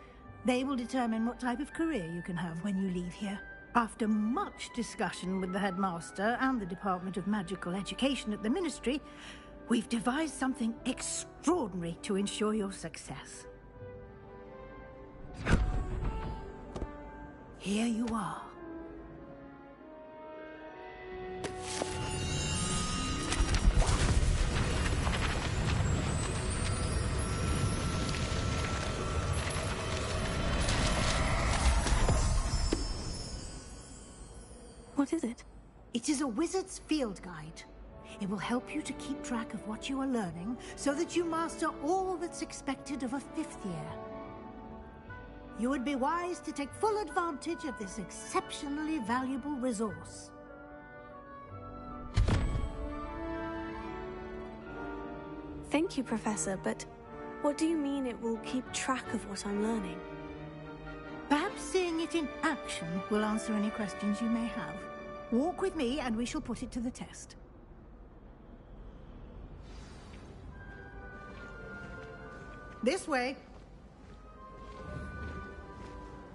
They will determine what type of career you can have when you leave here. After much discussion with the headmaster and the Department of Magical Education at the Ministry, we've devised something extraordinary to ensure your success. Here you are. What is it? It is a wizard's field guide. It will help you to keep track of what you are learning so that you master all that's expected of a 5th year. You would be wise to take full advantage of this exceptionally valuable resource. Thank you, Professor, but what do you mean it will keep track of what I'm learning? Perhaps seeing it in action will answer any questions you may have. Walk with me and we shall put it to the test. This way.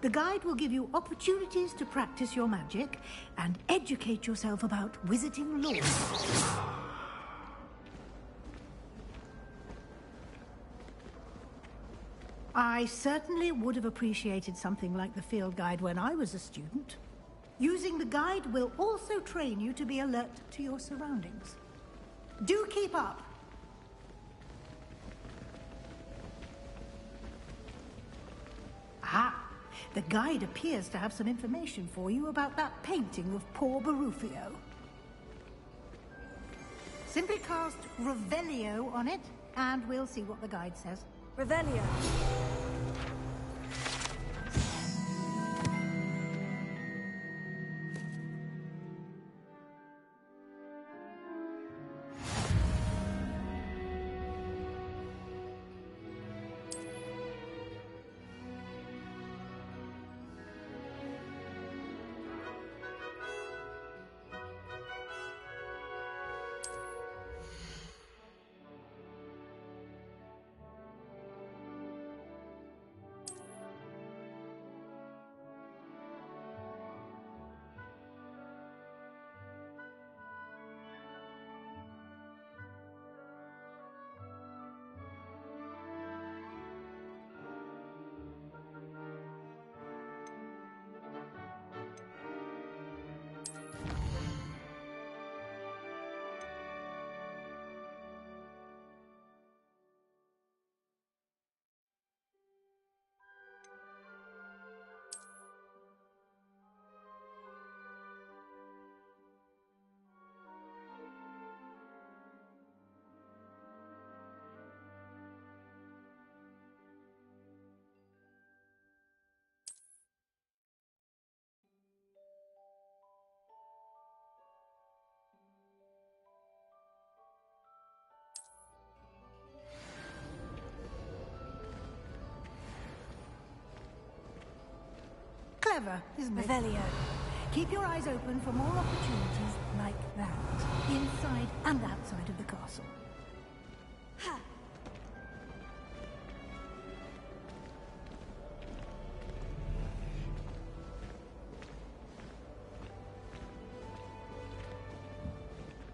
The guide will give you opportunities to practice your magic and educate yourself about wizarding lore. I certainly would have appreciated something like the field guide when I was a student. Using the guide will also train you to be alert to your surroundings. Do keep up! Ah, the guide appears to have some information for you about that painting of poor Barufio. Simply cast Revelio on it, and we'll see what the guide says. Revelio. Clever, isn't it? Revelio. Keep your eyes open for more opportunities like that, inside and outside of the castle.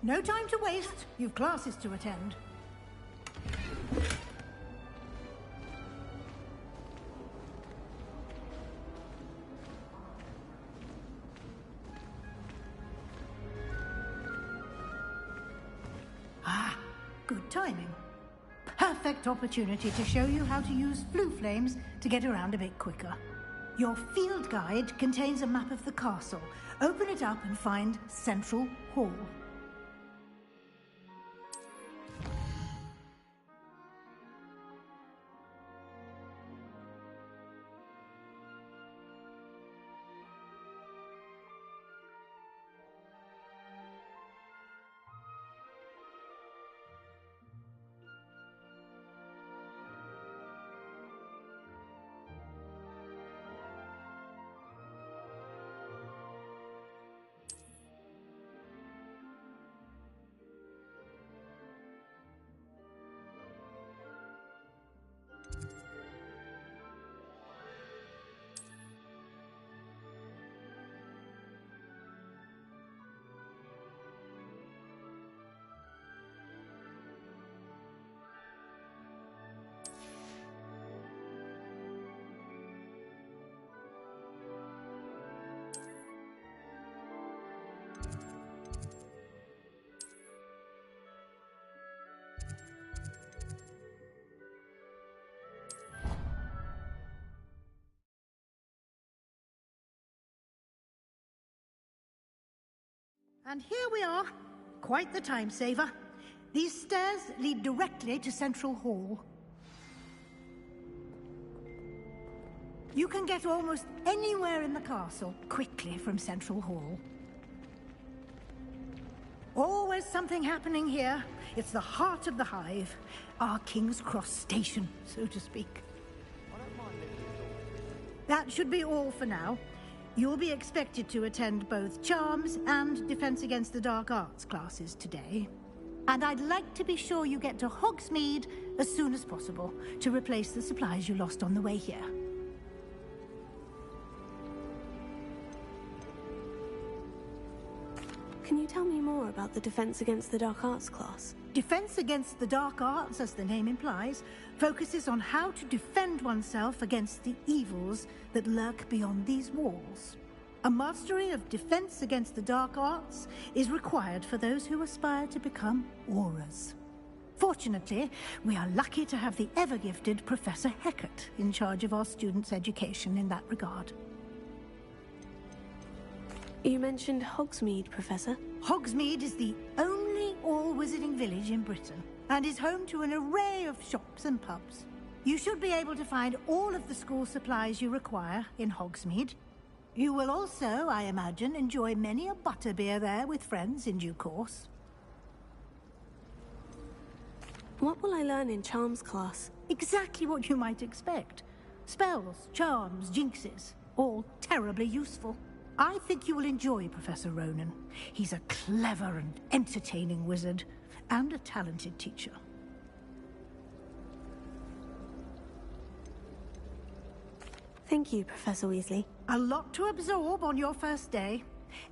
No time to waste. You've classes to attend. Ah, good timing. Perfect opportunity to show you how to use flue flames to get around a bit quicker. Your field guide contains a map of the castle. Open it up and find Central Hall. And here we are. Quite the time saver. These stairs lead directly to Central Hall. You can get almost anywhere in the castle quickly from Central Hall. Always something happening here. It's the heart of the Hive. Our King's Cross station, so to speak. That should be all for now. You'll be expected to attend both Charms and Defense Against the Dark Arts classes today. And I'd like to be sure you get to Hogsmeade as soon as possible to replace the supplies you lost on the way here. Can you tell me more about the Defense Against the Dark Arts class? Defense Against the Dark Arts, as the name implies, focuses on how to defend oneself against the evils that lurk beyond these walls. A mastery of Defense Against the Dark Arts is required for those who aspire to become Auras. Fortunately, we are lucky to have the ever-gifted Professor Hecat in charge of our students' education in that regard. You mentioned Hogsmeade, Professor. Hogsmeade is the only all-wizarding village in Britain, and is home to an array of shops and pubs. You should be able to find all of the school supplies you require in Hogsmeade. You will also, I imagine, enjoy many a butterbeer there with friends in due course. What will I learn in Charms class? Exactly what you might expect. Spells, charms, jinxes, all terribly useful. I think you will enjoy Professor Ronan. He's a clever and entertaining wizard, and a talented teacher. Thank you, Professor Weasley. A lot to absorb on your first day,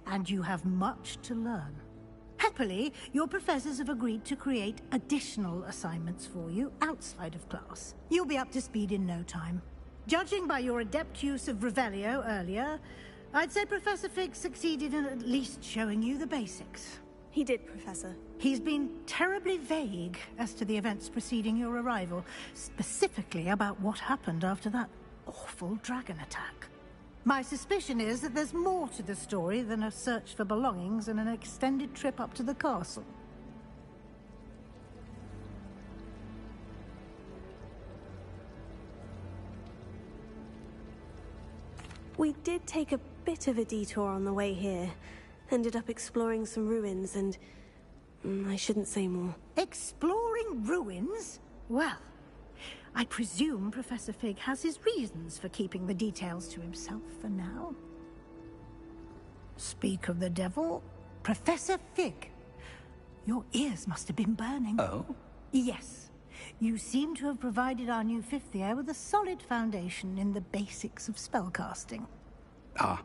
and you have much to learn. Happily, your professors have agreed to create additional assignments for you outside of class. You'll be up to speed in no time. Judging by your adept use of Revelio earlier, I'd say Professor Fig succeeded in at least showing you the basics. He did, Professor. He's been terribly vague as to the events preceding your arrival, specifically about what happened after that awful dragon attack. My suspicion is that there's more to the story than a search for belongings and an extended trip up to the castle. We did take a bit of a detour on the way here. Ended up exploring some ruins and... I shouldn't say more. Exploring ruins? Well, I presume Professor Fig has his reasons for keeping the details to himself for now. Speak of the devil, Professor Fig. Your ears must have been burning. Oh? Yes. You seem to have provided our new fifth year with a solid foundation in the basics of spellcasting. Ah,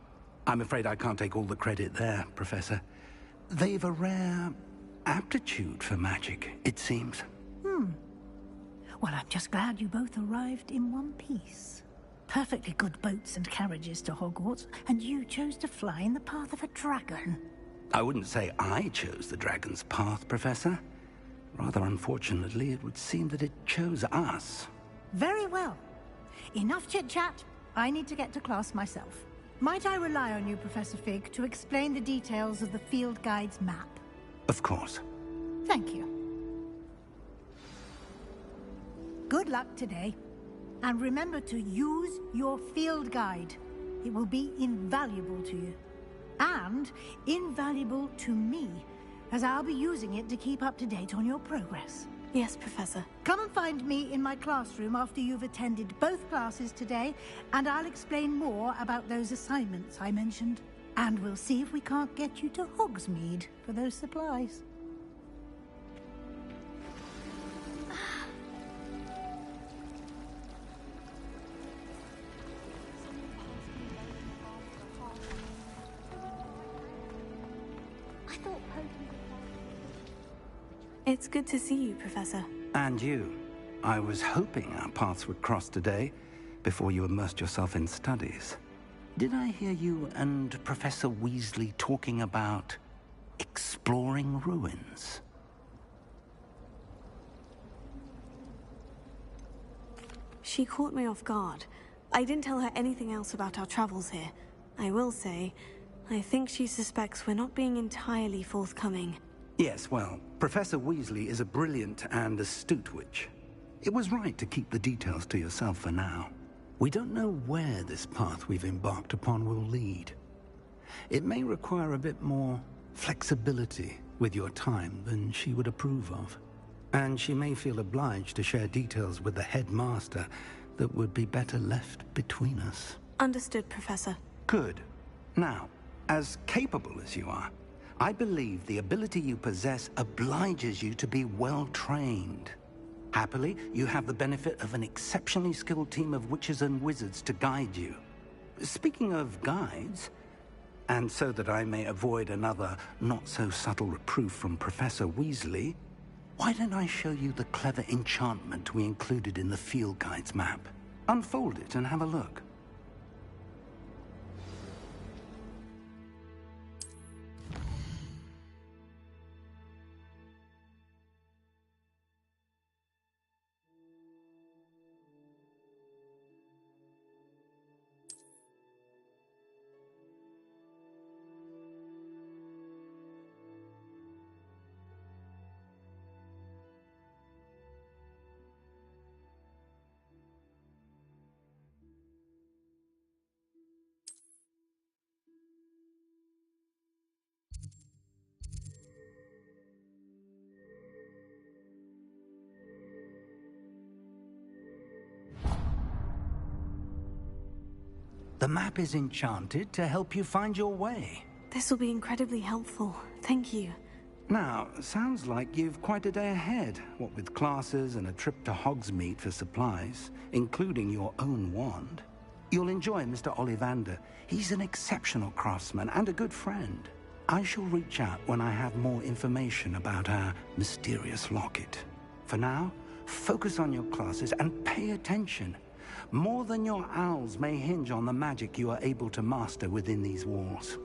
I'm afraid I can't take all the credit there, Professor. They've a rare aptitude for magic, it seems. Well, I'm just glad you both arrived in one piece. Perfectly good boats and carriages to Hogwarts, and you chose to fly in the path of a dragon. I wouldn't say I chose the dragon's path, Professor. Rather unfortunately, it would seem that it chose us. Very well. Enough chit-chat. I need to get to class myself. Might I rely on you, Professor Fig, to explain the details of the field guide's map? Of course. Thank you. Good luck today. And remember to use your field guide. It will be invaluable to you. And invaluable to me, as I'll be using it to keep up to date on your progress. Yes, Professor. Come and find me in my classroom after you've attended both classes today, and I'll explain more about those assignments I mentioned. And we'll see if we can't get you to Hogsmeade for those supplies. It's good to see you, Professor. And you. I was hoping our paths would cross today, before you immersed yourself in studies. Did I hear you and Professor Weasley talking about exploring ruins? She caught me off guard. I didn't tell her anything else about our travels here. I will say, I think she suspects we're not being entirely forthcoming. Yes, well, Professor Weasley is a brilliant and astute witch. It was right to keep the details to yourself for now. We don't know where this path we've embarked upon will lead. It may require a bit more flexibility with your time than she would approve of. And she may feel obliged to share details with the headmaster that would be better left between us. Understood, Professor. Good. Now, as capable as you are, I believe the ability you possess obliges you to be well-trained. Happily, you have the benefit of an exceptionally skilled team of witches and wizards to guide you. Speaking of guides, And so that I may avoid another not-so-subtle reproof from Professor Weasley, why don't I show you the clever enchantment we included in the field guide's map? Unfold it and have a look. The map is enchanted to help you find your way. This will be incredibly helpful. Thank you. Now, sounds like you've quite a day ahead, what with classes and a trip to Hogsmeade for supplies, including your own wand. You'll enjoy Mr. Ollivander. He's an exceptional craftsman and a good friend. I shall reach out when I have more information about our mysterious locket. For now, focus on your classes and pay attention. More than your owls may hinge on the magic you are able to master within these walls.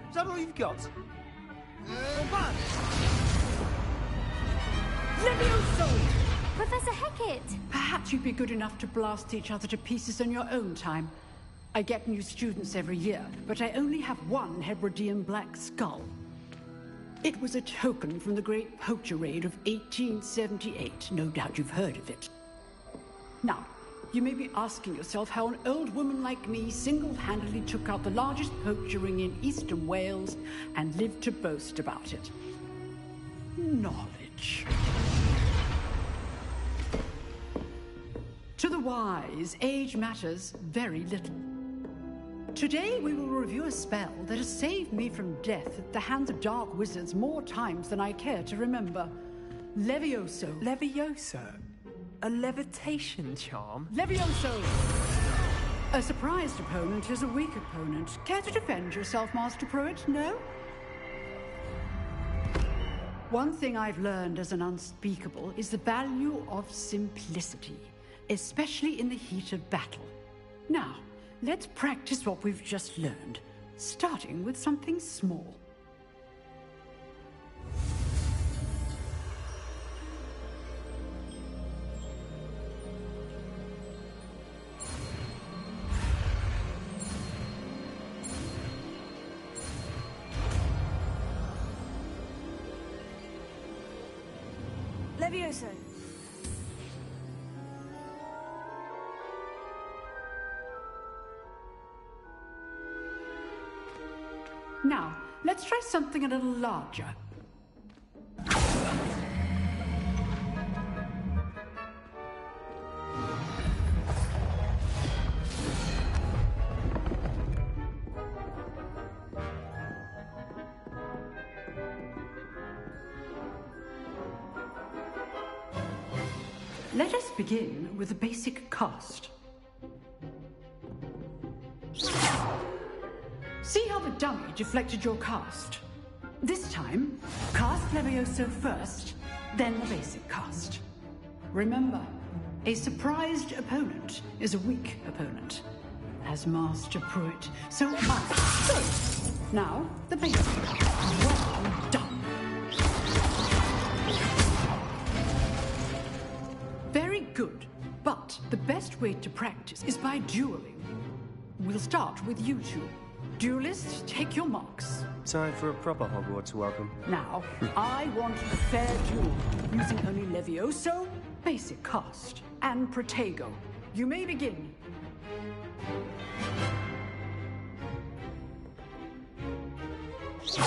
Is that all you've got? Levioso! Professor Hecat! Perhaps you'd be good enough to blast each other to pieces on your own time. I get new students every year, but I only have one Hebridean black skull. It was a token from the Great Poacher Raid of 1878. No doubt you've heard of it. Now, you may be asking yourself how an old woman like me single-handedly took out the largest poacher ring in eastern Wales and lived to boast about it. Knowledge. To the wise, age matters very little. Today we will review a spell that has saved me from death at the hands of dark wizards more times than I care to remember. Levioso. Levioso? A levitation charm? Levioso! A surprised opponent is a weak opponent. Care to defend yourself, Master Pruitt? No? One thing I've learned as an unspeakable is the value of simplicity, especially in the heat of battle. Now, let's practice what we've just learned, starting with something small. Levioso. Now, let's try something a little larger. Let us begin with the basic cast. See how the dummy deflected your cast? This time, cast Levioso first, then the basic cast. Remember, A surprised opponent is a weak opponent, as Master Pruitt so asked. So, now, the basics. Well done. Very good, but the best way to practice is by dueling. We'll start with you two. Duelists, take your marks. Time for a proper Hogwarts welcome. Now, I want a fair duel, using only Levioso, basic cast, and Protego. You may begin. I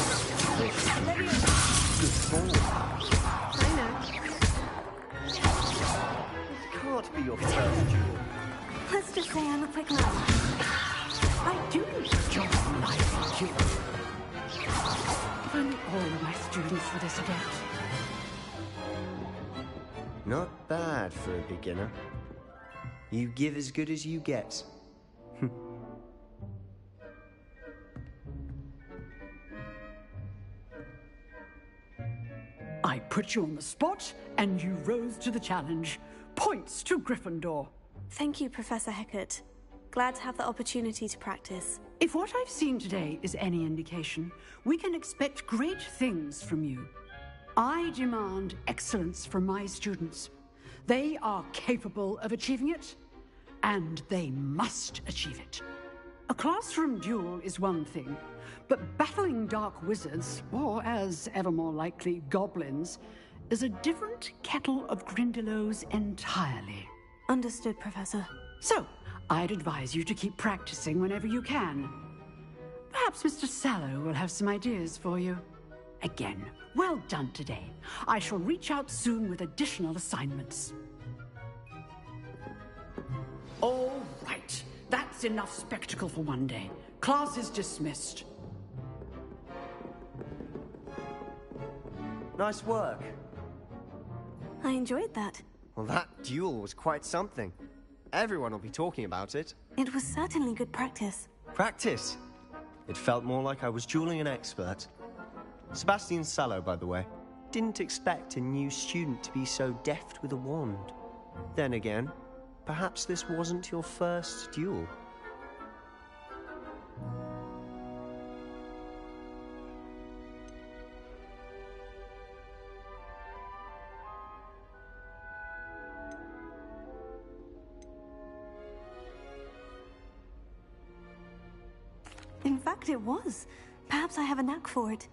know. It can't be your first duel. Let's just say I'm a quick learner. I do just like you. If only all of my students were this adept. Not bad for a beginner. You give as good as you get. I put you on the spot, and you rose to the challenge. Points to Gryffindor. Thank you, Professor Hecat. Glad to have the opportunity to practice. If what I've seen today is any indication, we can expect great things from you. I demand excellence from my students. They are capable of achieving it, and they must achieve it. A classroom duel is one thing, but battling dark wizards, or as ever more likely, goblins, is a different kettle of Grindylows entirely. Understood, Professor. So, I'd advise you to keep practicing whenever you can. Perhaps Mr. Sallow will have some ideas for you. Again, well done today. I shall reach out soon with additional assignments. All right. That's enough spectacle for one day. Class is dismissed. Nice work. I enjoyed that. Well, that duel was quite something. Everyone will be talking about it. It was certainly good practice. Practice? It felt more like I was dueling an expert. Sebastian Sallow, by the way. Didn't expect a new student to be so deft with a wand. Then again, perhaps this wasn't your first duel. In fact, it was. Perhaps I have a knack for it.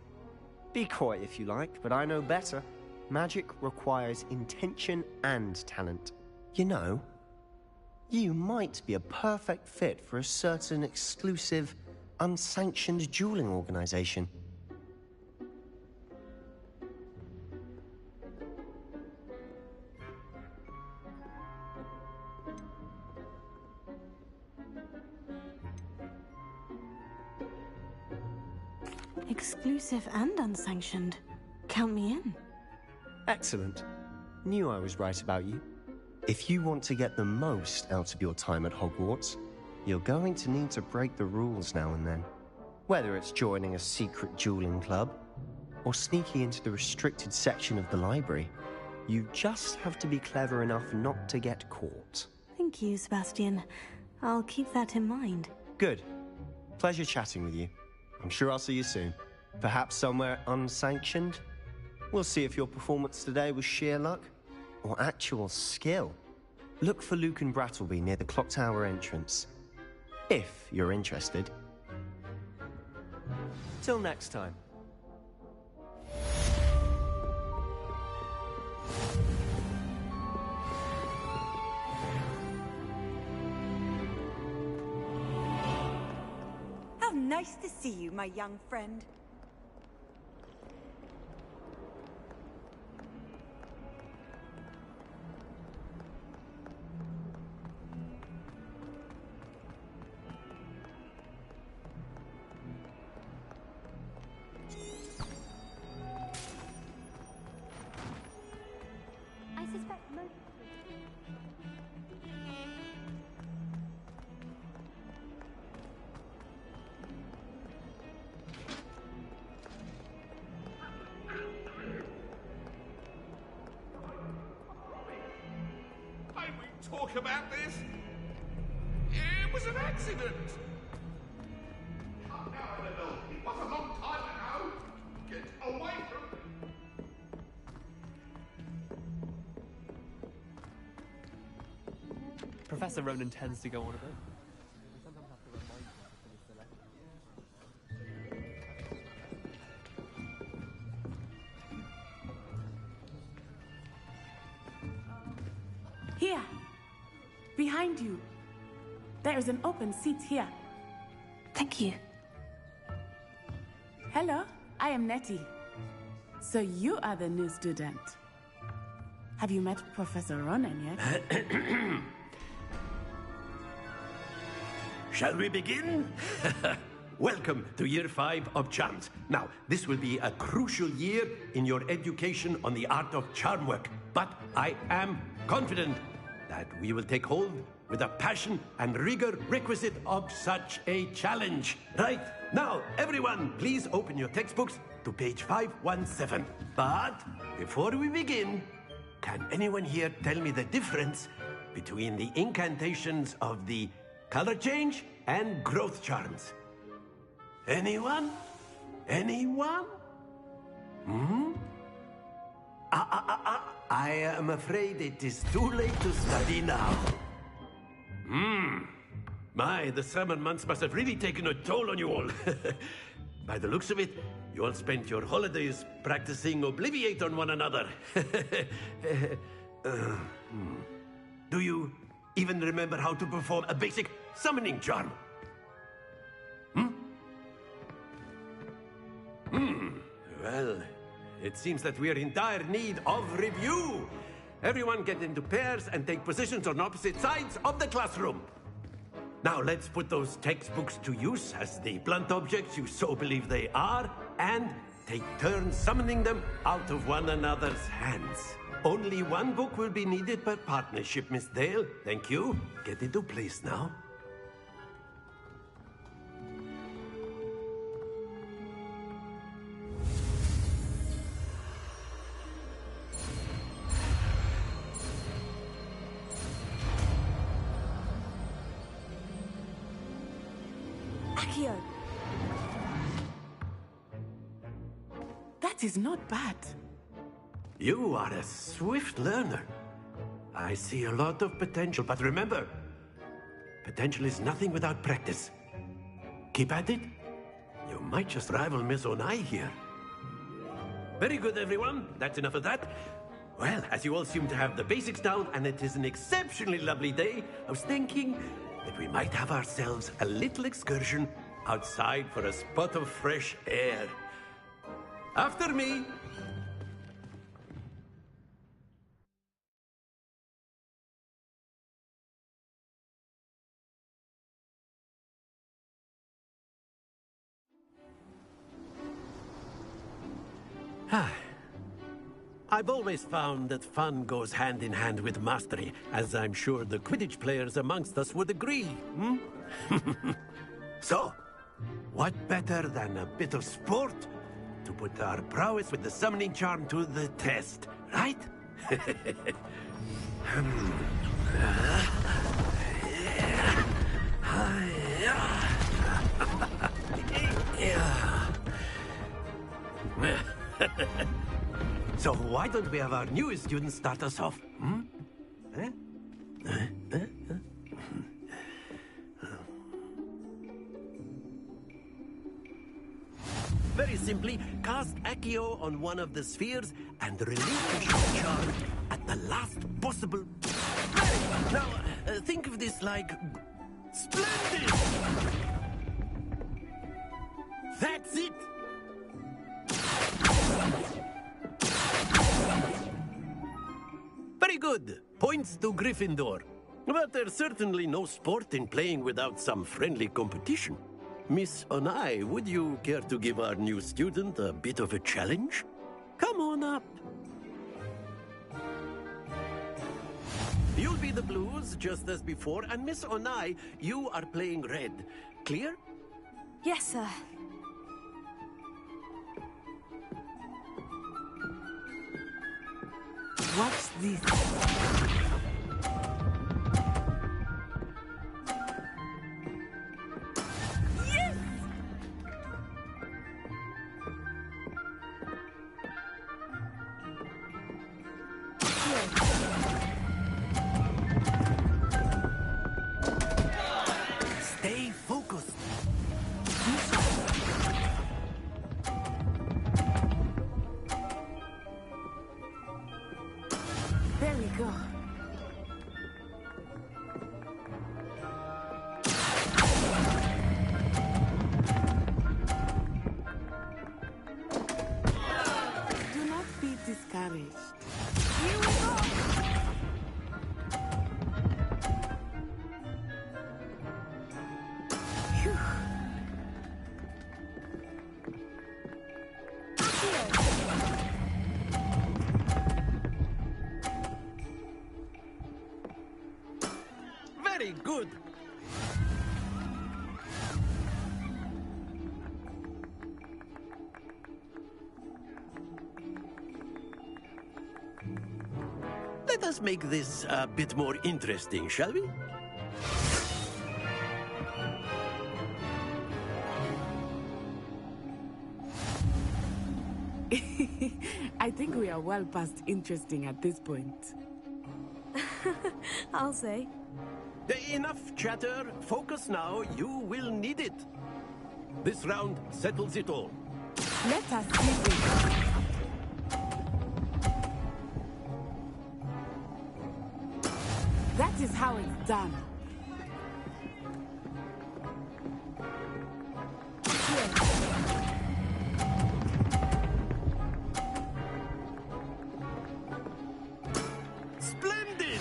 Be coy if you like, but I know better. Magic requires intention and talent. You know, you might be a perfect fit for a certain exclusive, unsanctioned dueling organization. Exclusive and unsanctioned. Count me in. Excellent. Knew I was right about you. If you want to get the most out of your time at Hogwarts, you're going to need to break the rules now and then. Whether it's joining a secret dueling club, or sneaking into the restricted section of the library, you just have to be clever enough not to get caught. Thank you, Sebastian. I'll keep that in mind. Good. Pleasure chatting with you. I'm sure I'll see you soon. Perhaps somewhere unsanctioned? We'll see if your performance today was sheer luck or actual skill. Look for Luke and Brattleby near the clock tower entrance, if you're interested. Till next time. How nice to see you, my young friend. I suspect most... I will talk about this? It was an accident. Come now, Annabelle. It was a long time ago. Get away from me. Professor Ronan tends to go on a bit. We sometimes have to remind him to finish the lesson. Here. Behind you. There is an open seat here. Thank you. Hello, I am Nettie. So you are the new student. Have you met Professor Ronan yet? Shall we begin? Welcome to Year 5 of Charms. Now, this will be a crucial year in your education on the art of charm work. But I am confident that we will take hold with the passion and rigor requisite of such a challenge. Right, now, everyone, please open your textbooks to page 517. But before we begin, can anyone here tell me the difference between the incantations of the color change and growth charms? Anyone? Anyone? I am afraid it is too late to study now. My, the summer months must have really taken a toll on you all. By the looks of it, you all spent your holidays practicing Obliviate on one another. Do you even remember how to perform a basic summoning charm? Well, it seems that we are in dire need of review. Everyone get into pairs and take positions on opposite sides of the classroom. Now let's put those textbooks to use as the blunt objects you so believe they are, and take turns summoning them out of one another's hands. Only one book will be needed per partnership, Miss Dale. Thank you. Get into place now. Accio. That is not bad. You are a swift learner. I see a lot of potential, but remember, potential is nothing without practice. Keep at it. You might just rival Miss Onai here. Very good, everyone. That's enough of that. Well, as you all seem to have the basics down, and it is an exceptionally lovely day, I was thinking that we might have ourselves a little excursion outside for a spot of fresh air. After me. I've always found that fun goes hand in hand with mastery, as I'm sure the Quidditch players amongst us would agree. So, what better than a bit of sport to put our prowess with the summoning charm to the test, right? So why don't we have our newest student start us off? Very simply, cast Accio on one of the spheres and relinquish the charm at the last possible... Now, think of this like... Splendid! That's it! Very good. Points to Gryffindor. But there's certainly no sport in playing without some friendly competition. Miss Onai, would you care to give our new student a bit of a challenge? Come on up. You'll be the blues, just as before, and Miss Onai, you are playing red. Clear? Yes, sir. What's this? Stay focused. There we go. Do not be discouraged. Here we go. Phew. Very good. Let us make this a bit more interesting, shall we? I think we are well past interesting at this point. I'll say. Enough chatter. Focus now. You will need it. This round settles it all. Let us see this. That is how it's done. Splendid!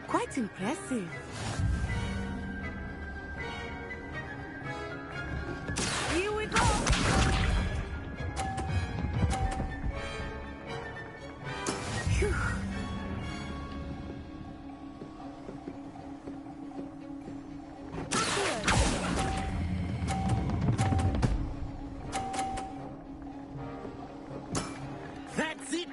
Quite impressive. Here we go. Phew. That's it!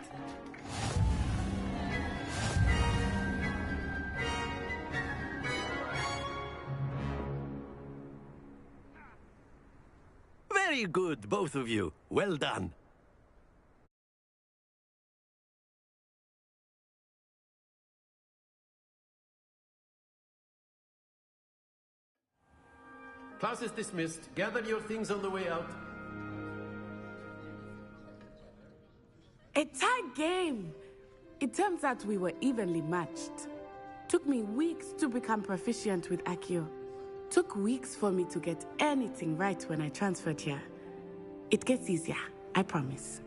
Very good, both of you. Well done. Class is dismissed. Gather your things on the way out. A tight game. It turns out we were evenly matched. Took me weeks to become proficient with Accio. Took weeks for me to get anything right when I transferred here. It gets easier, I promise.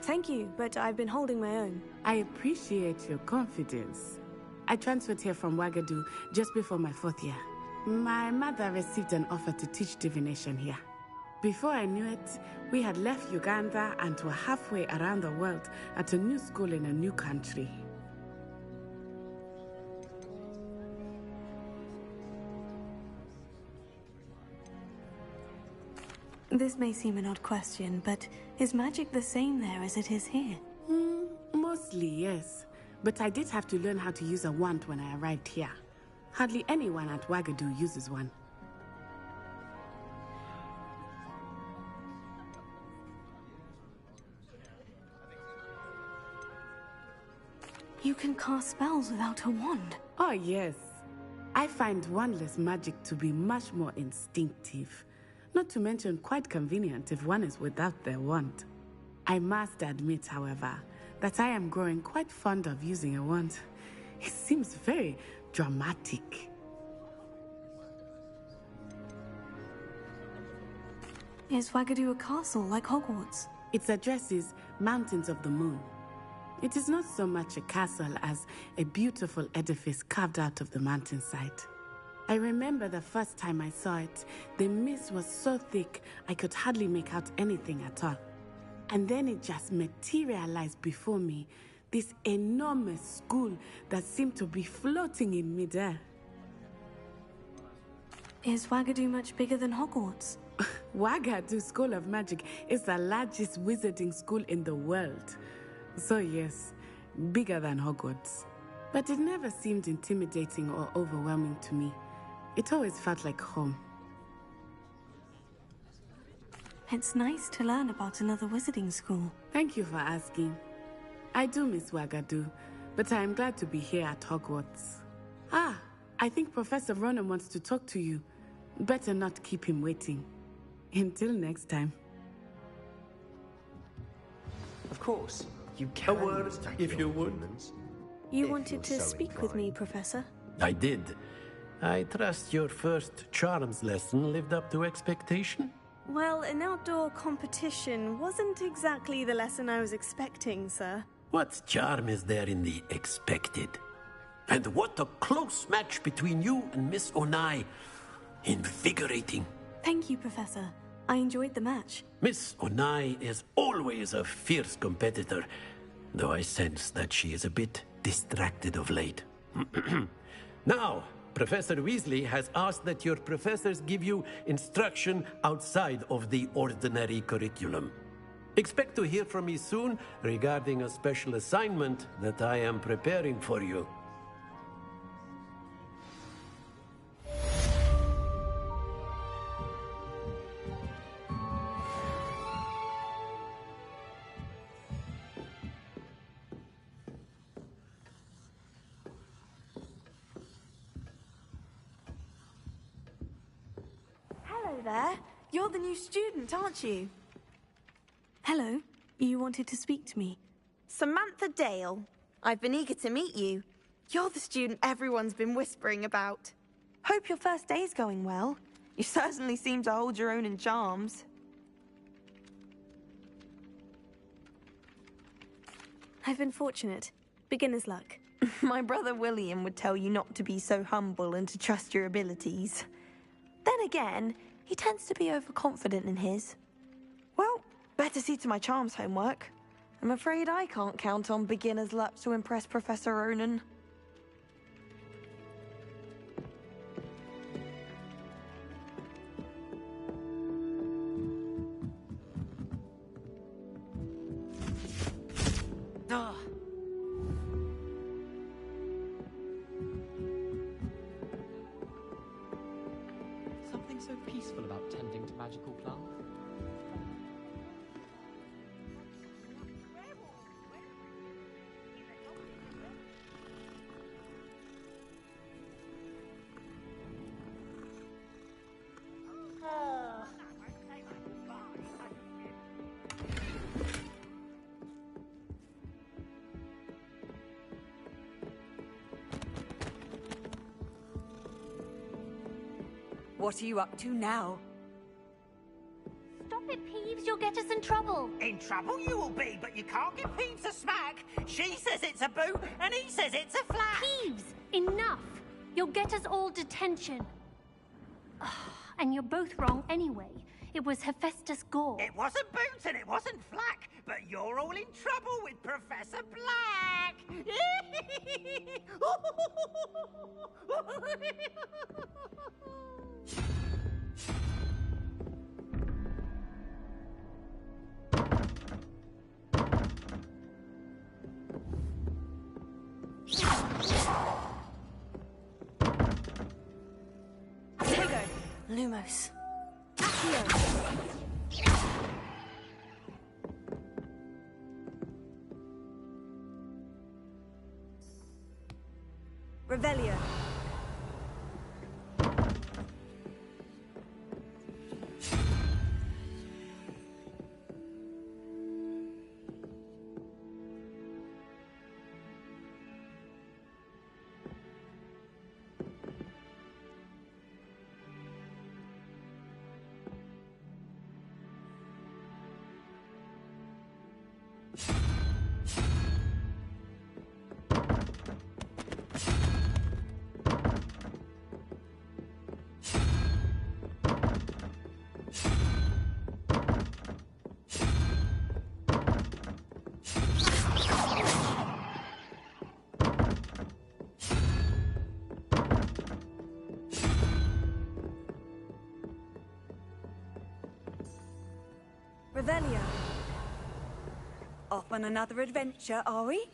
Thank you, but I've been holding my own. I appreciate your confidence. I transferred here from Wagadu just before my 4th year. My mother received an offer to teach divination here. Before I knew it, we had left Uganda and were halfway around the world at a new school in a new country. This may seem an odd question, but is magic the same there as it is here? Mostly, yes. But I did have to learn how to use a wand when I arrived here. Hardly anyone at Wagadu uses one. You can cast spells without a wand. Oh, yes. I find wandless magic to be much more instinctive. Not to mention quite convenient if one is without their wand. I must admit, however, that I am growing quite fond of using a wand. It seems very dramatic. Is Wagadu a castle like Hogwarts? Its address is Mountains of the Moon. It is not so much a castle as a beautiful edifice carved out of the mountainside. I remember the first time I saw it, the mist was so thick I could hardly make out anything at all. And then it just materialized before me, this enormous school that seemed to be floating in midair. Is Wagadu much bigger than Hogwarts? Wagadu School of Magic is the largest wizarding school in the world. So yes, bigger than Hogwarts. But it never seemed intimidating or overwhelming to me. It always felt like home. It's nice to learn about another wizarding school. Thank you for asking. I do miss Wagadu, but I am glad to be here at Hogwarts. Ah, I think Professor Ronan wants to talk to you. Better not keep him waiting. Until next time. Of course, you can. A word, if you would. You wanted to speak with me, Professor? I did. I trust your first charms lesson lived up to expectation? Well, an outdoor competition wasn't exactly the lesson I was expecting, sir. What charm is there in the expected? And what a close match between you and Miss Onai. Invigorating. Thank you, Professor. I enjoyed the match. Miss Onai is always a fierce competitor, though I sense that she is a bit distracted of late. Now, Professor Weasley has asked that your professors give you instruction outside of the ordinary curriculum. Expect to hear from me soon regarding a special assignment that I am preparing for you. Hello there. You're the new student, aren't you? Hello. You wanted to speak to me. Samantha Dale. I've been eager to meet you. You're the student everyone's been whispering about. Hope your first day's going well. You certainly seem to hold your own in charms. I've been fortunate. Beginner's luck. My brother William would tell you not to be so humble and to trust your abilities. Then again, he tends to be overconfident in his. Well, better see to my charms homework. I'm afraid I can't count on beginner's luck to impress Professor Ronan. Ugh. Something so peaceful about tending to magical plants. What are you up to now? Stop it, Peeves. You'll get us in trouble. In trouble you will be, but you can't give Peeves a smack. She says it's a boot, and he says it's a flat. Peeves, enough. You'll get us all detention. And you're both wrong anyway. It was Hephaestus Gore. It wasn't boots and it wasn't flack, but you're all in trouble with Professor Black. Vigo, Lumos. Accio. Revelio. Revelio. Off on another adventure, are we?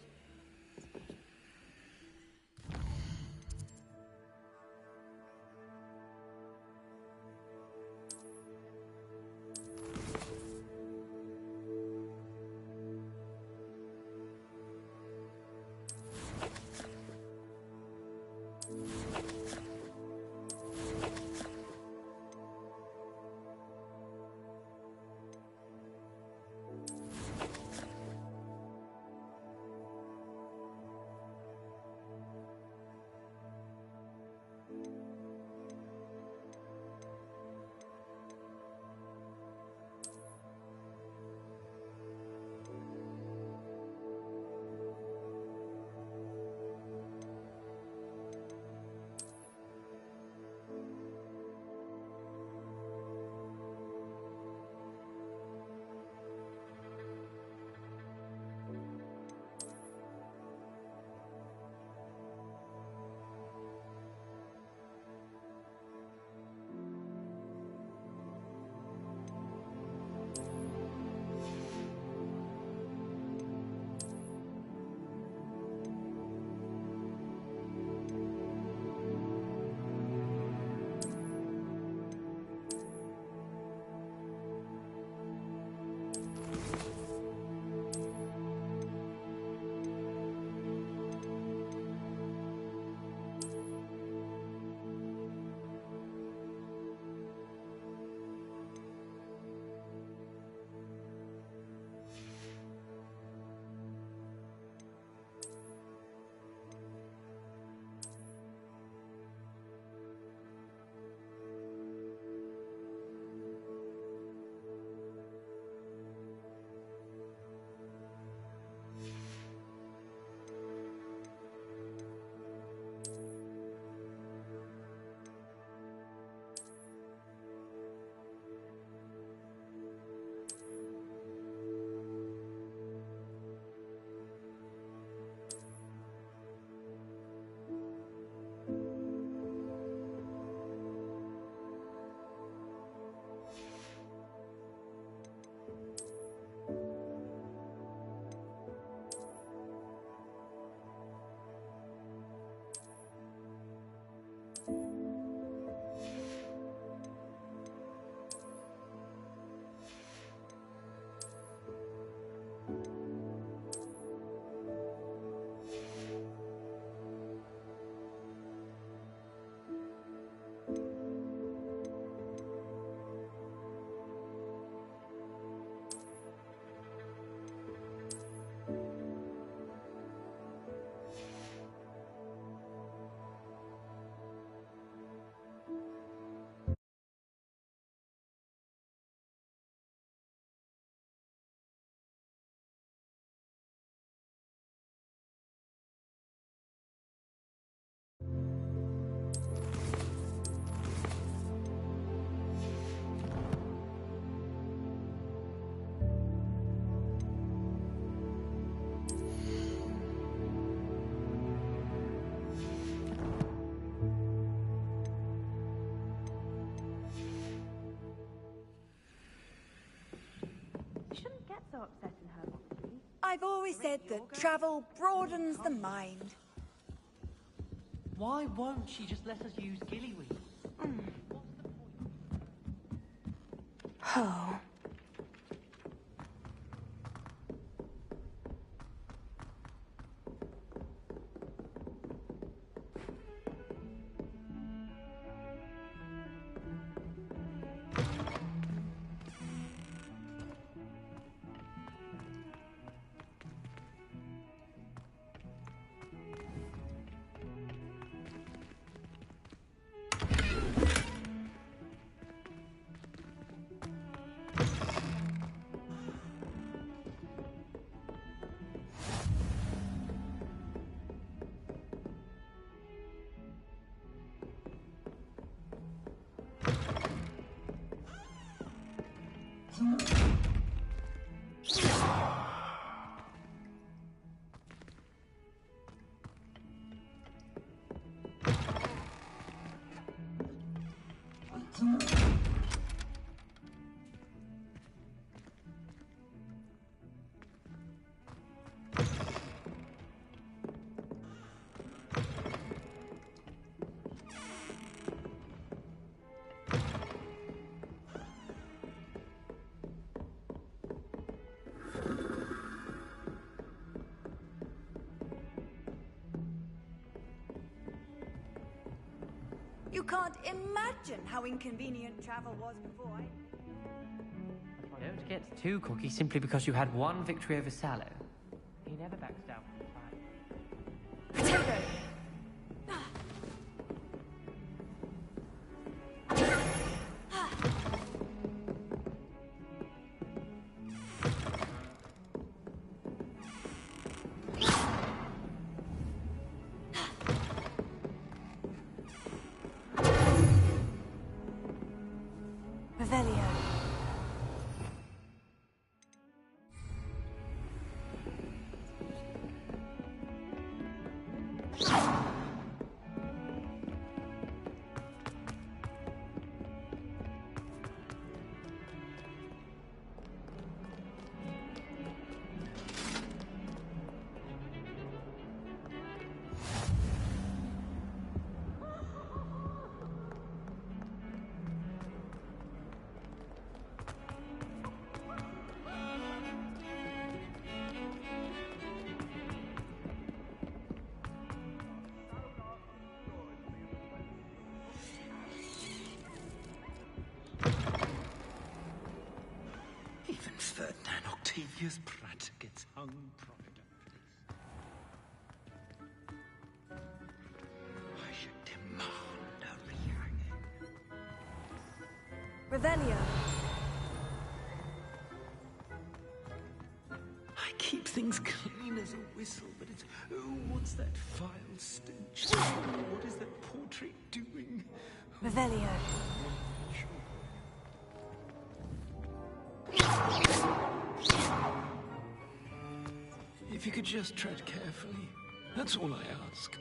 So upset in her box. I've always said that travel broadens the mind. Why won't she just let us use Gillyweed? Oh. You can't imagine how inconvenient travel was before I... Don't get too cocky simply because you had one victory over Sallow. He never backs down from the fight. Potato! Revelio. Even Ferdinand Octavius Pratt gets hung providently. I should demand a rehanging. Revelio. I keep things clean as a whistle, but it's... Oh, what's that vile stench? What is that portrait doing? Revelio. If you could just tread carefully, that's all I ask.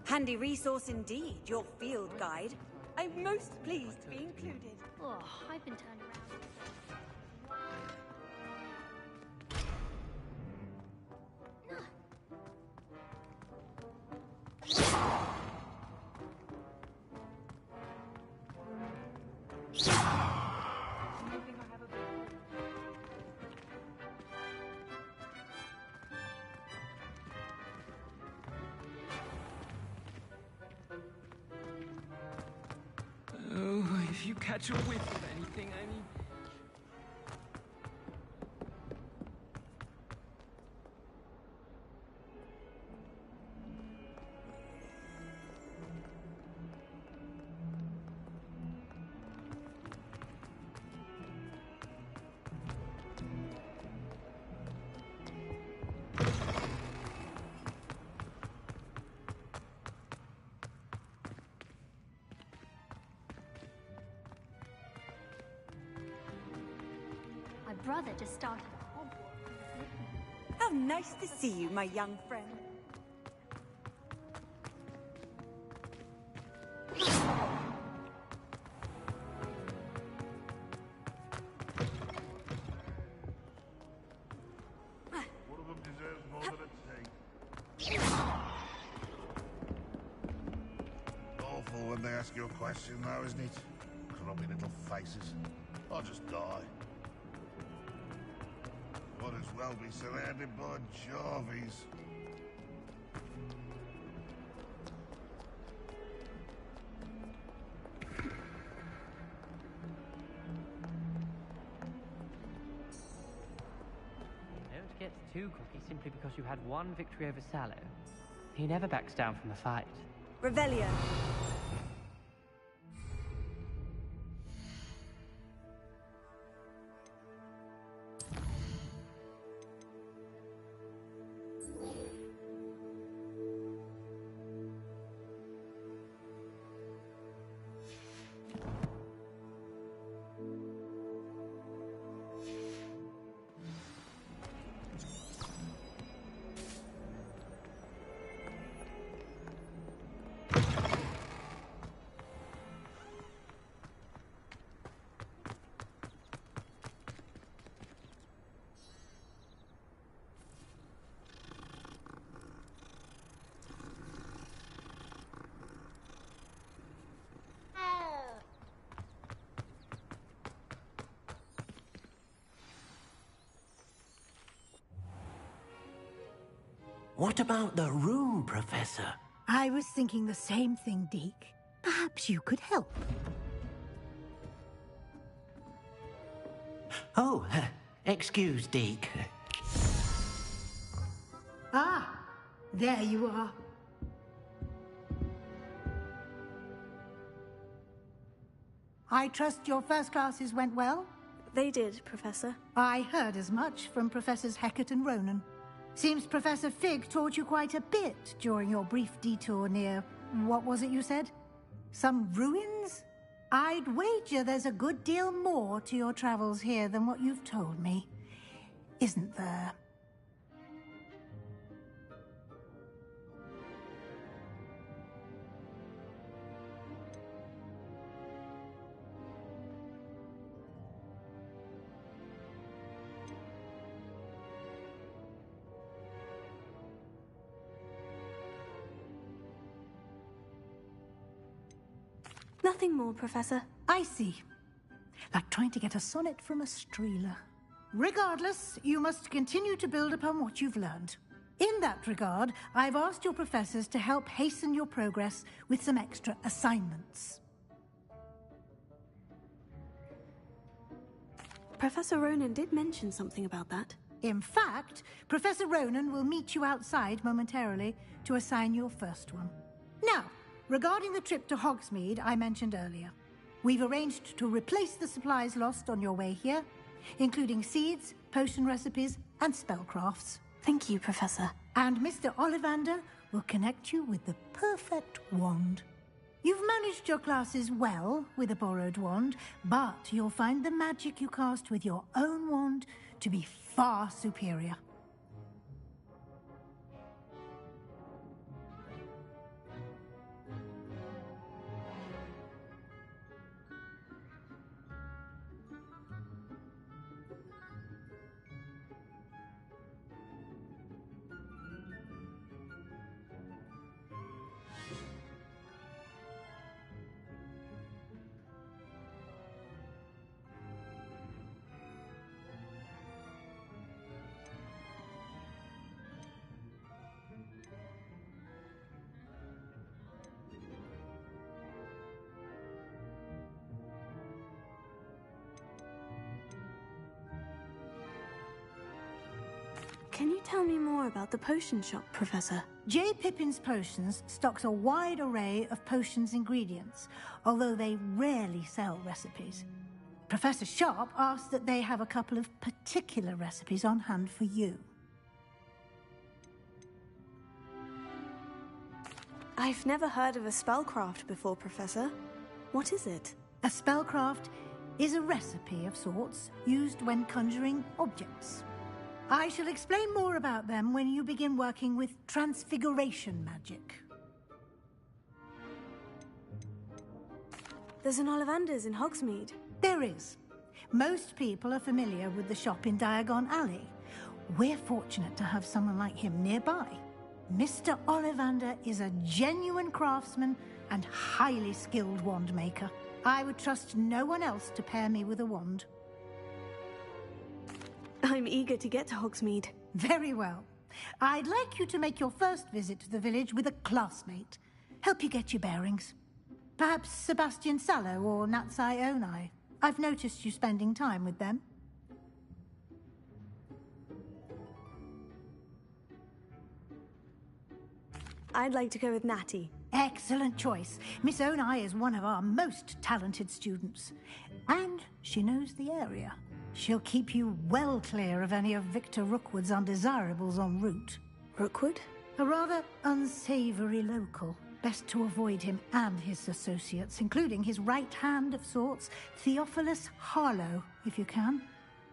Handy resource indeed, your field guide. I'm most pleased to be included. Oh, I've been turned around. Oh, if you catch a whiff of anything, I mean... My brother just started at Hogwarts. How nice to see you, my young friend. One of them deserves more than it takes. Awful when they ask you a question, though, isn't it? Grubby little faces. I'll just die. Might as well be surrounded by Jarvies. Don't get too cocky simply because you had one victory over Sallow. He never backs down from the fight. Revelio. What about the room, Professor? I was thinking the same thing, Deke. Perhaps you could help. Oh, excuse, Deke. Ah, there you are. I trust your first classes went well? They did, Professor. I heard as much from Professors Hecat and Ronan. Seems Professor Fig taught you quite a bit during your brief detour near... what was it you said? Some ruins? I'd wager there's a good deal more to your travels here than what you've told me. Isn't there? Nothing more, Professor. I see. Like trying to get a sonnet from a streeler. Regardless, you must continue to build upon what you've learned. In that regard, I've asked your professors to help hasten your progress with some extra assignments. Professor Ronan did mention something about that. In fact, Professor Ronan will meet you outside momentarily to assign your first one. Now, regarding the trip to Hogsmeade I mentioned earlier, we've arranged to replace the supplies lost on your way here, including seeds, potion recipes, and spellcrafts. Thank you, Professor. And Mr. Ollivander will connect you with the perfect wand. You've managed your classes well with a borrowed wand, but you'll find the magic you cast with your own wand to be far superior. Can you tell me more about the potion shop, Professor? J. Pippin's Potions stocks a wide array of potions ingredients, although they rarely sell recipes. Professor Sharp asked that they have a couple of particular recipes on hand for you. I've never heard of a spellcraft before, Professor. What is it? A spellcraft is a recipe of sorts used when conjuring objects. I shall explain more about them when you begin working with transfiguration magic. There's an Ollivander's in Hogsmeade. There is. Most people are familiar with the shop in Diagon Alley. We're fortunate to have someone like him nearby. Mr. Ollivander is a genuine craftsman and highly skilled wand maker. I would trust no one else to pair me with a wand. I'm eager to get to Hogsmeade. Very well. I'd like you to make your first visit to the village with a classmate. Help you get your bearings. Perhaps Sebastian Sallow or Natsai Onai. I've noticed you spending time with them. I'd like to go with Natty. Excellent choice. Miss Onai is one of our most talented students. And she knows the area. She'll keep you well clear of any of Victor Rookwood's undesirables en route. Rookwood? A rather unsavory local. Best to avoid him and his associates, including his right hand of sorts, Theophilus Harlow, if you can.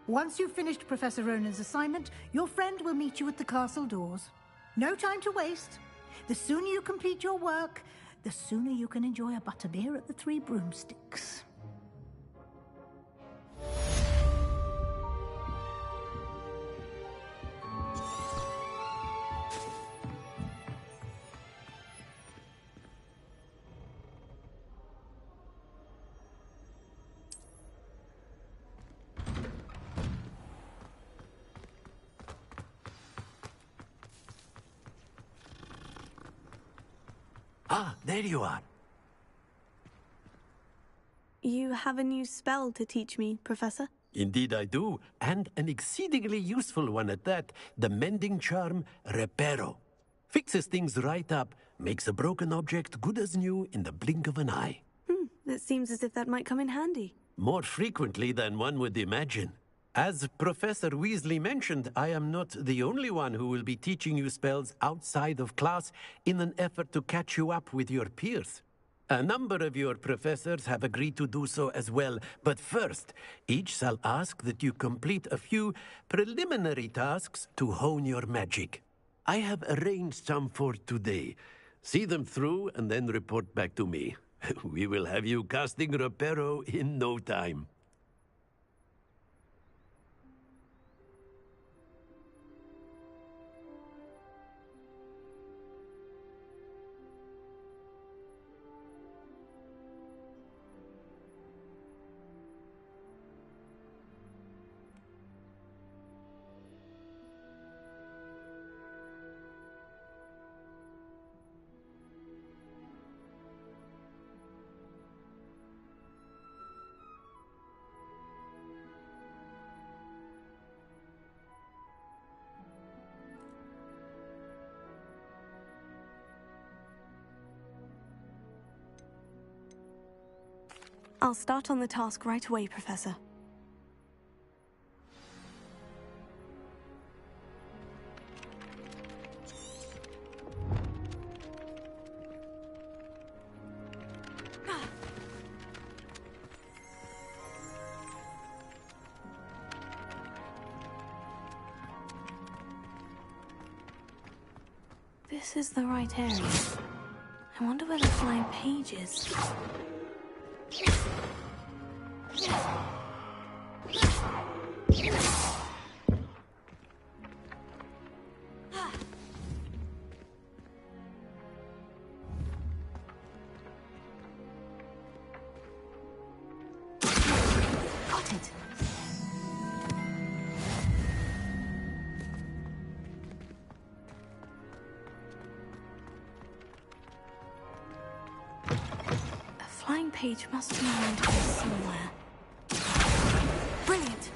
Once you've finished Professor Ronan's assignment, your friend will meet you at the castle doors. No time to waste. The sooner you complete your work, the sooner you can enjoy a butterbeer at the Three Broomsticks. Ah, there you are. You have a new spell to teach me, Professor? Indeed I do, and an exceedingly useful one at that. The mending charm, Reparo. Fixes things right up, makes a broken object good as new in the blink of an eye. It seems as if that might come in handy. More frequently than one would imagine. As Professor Weasley mentioned, I am not the only one who will be teaching you spells outside of class in an effort to catch you up with your peers. A number of your professors have agreed to do so as well, but first, each shall ask that you complete a few preliminary tasks to hone your magic. I have arranged some for today. See them through and then report back to me. We will have you casting Reparo in no time. I'll start on the task right away, Professor. This is the right area. I wonder where the flying page is. Got it. A flying page must be around here somewhere. Brilliant!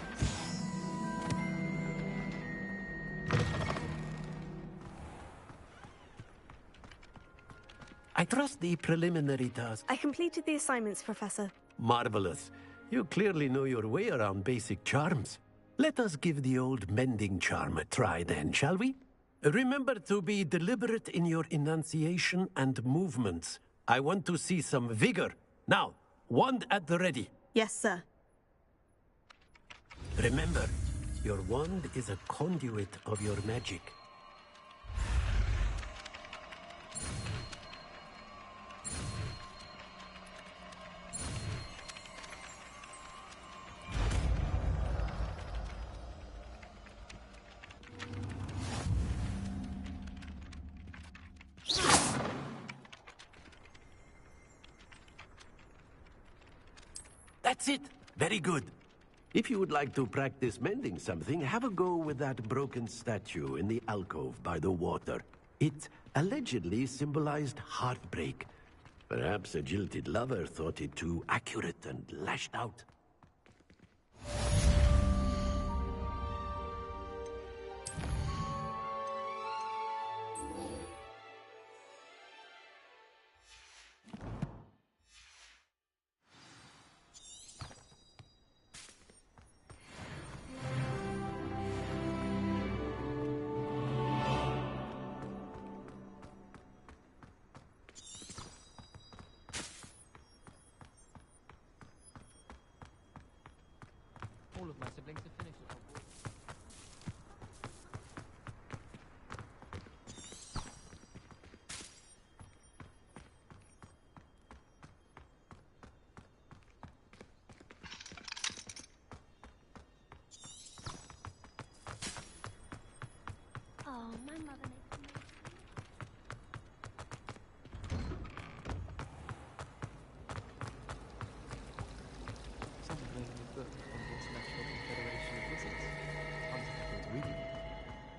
I trust the preliminary task. I completed the assignments, Professor. Marvelous. You clearly know your way around basic charms. Let us give the old mending charm a try then, shall we? Remember to be deliberate in your enunciation and movements. I want to see some vigor. Now, wand at the ready. Yes, sir. Remember, your wand is a conduit of your magic. That's it. Very good. If you would like to practice mending something, have a go with that broken statue in the alcove by the water. It allegedly symbolized heartbreak. Perhaps a jilted lover thought it too accurate and lashed out. All of my siblings have finished at Hogwarts. Oh, my mother makes me. Something in the book on the International Confederation of Wizards. Wonderful reading.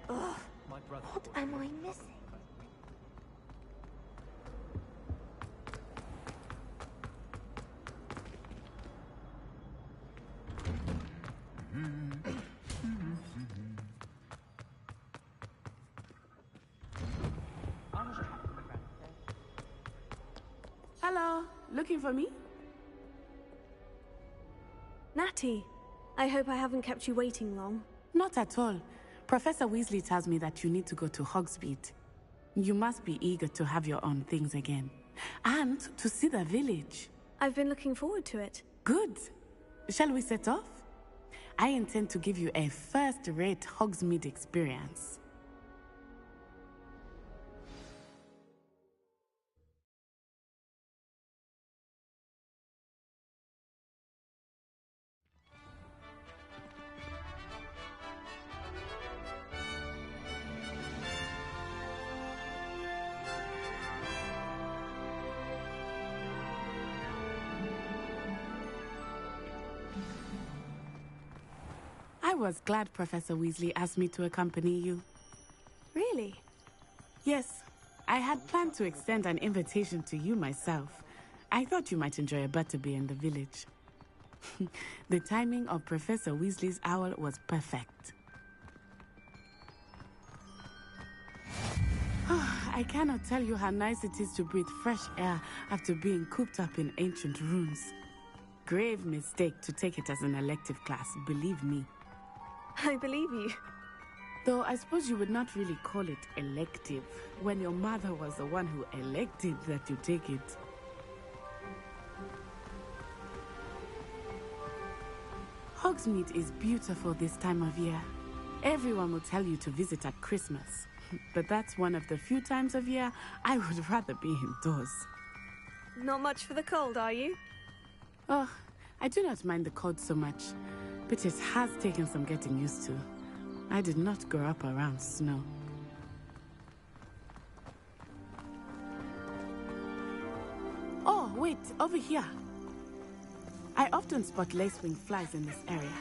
Ugh, My brother. what am I missing? Hello, looking for me? Natty, I hope I haven't kept you waiting long. Not at all. Professor Weasley tells me that you need to go to Hogsmeade. You must be eager to have your own things again. And to see the village. I've been looking forward to it. Good. Shall we set off? I intend to give you a first-rate Hogsmeade experience. I was glad Professor Weasley asked me to accompany you. Really? Yes. I had planned to extend an invitation to you myself. I thought you might enjoy a butterbeer in the village. The timing of Professor Weasley's owl was perfect. I cannot tell you how nice it is to breathe fresh air after being cooped up in ancient ruins. Grave mistake to take it as an elective class, believe me. I believe you. Though I suppose you would not really call it elective when your mother was the one who elected that you take it. Hogsmeade is beautiful this time of year. Everyone will tell you to visit at Christmas. But that's one of the few times of year I would rather be indoors. Not much for the cold, are you? Oh, I do not mind the cold so much. But it has taken some getting used to. I did not grow up around snow. Oh, wait, over here. I often spot lacewing flies in this area.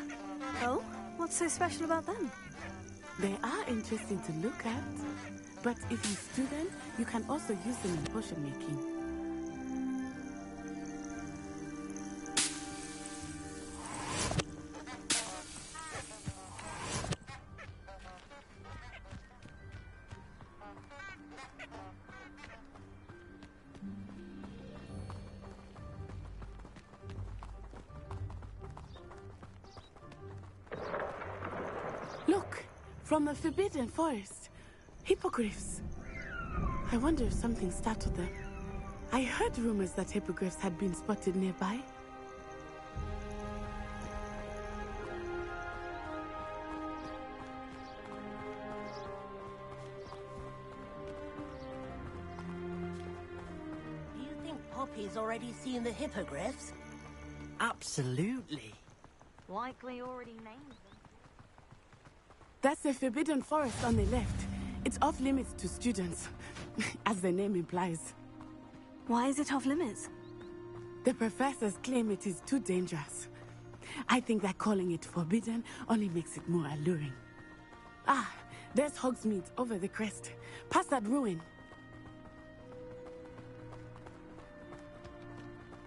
Oh? What's so special about them? They are interesting to look at. But if you stew them, you can also use them in potion making. Look, from the Forbidden Forest. Hippogriffs. I wonder if something startled them. I heard rumors that hippogriffs had been spotted nearby. Do you think Poppy's already seen the hippogriffs? Absolutely. Likely already named them. That's the Forbidden Forest on the left. It's off limits to students, as the name implies. Why is it off limits? The professors claim it is too dangerous. I think that calling it forbidden only makes it more alluring. Ah, there's Hogsmeade over the crest. Past that ruin.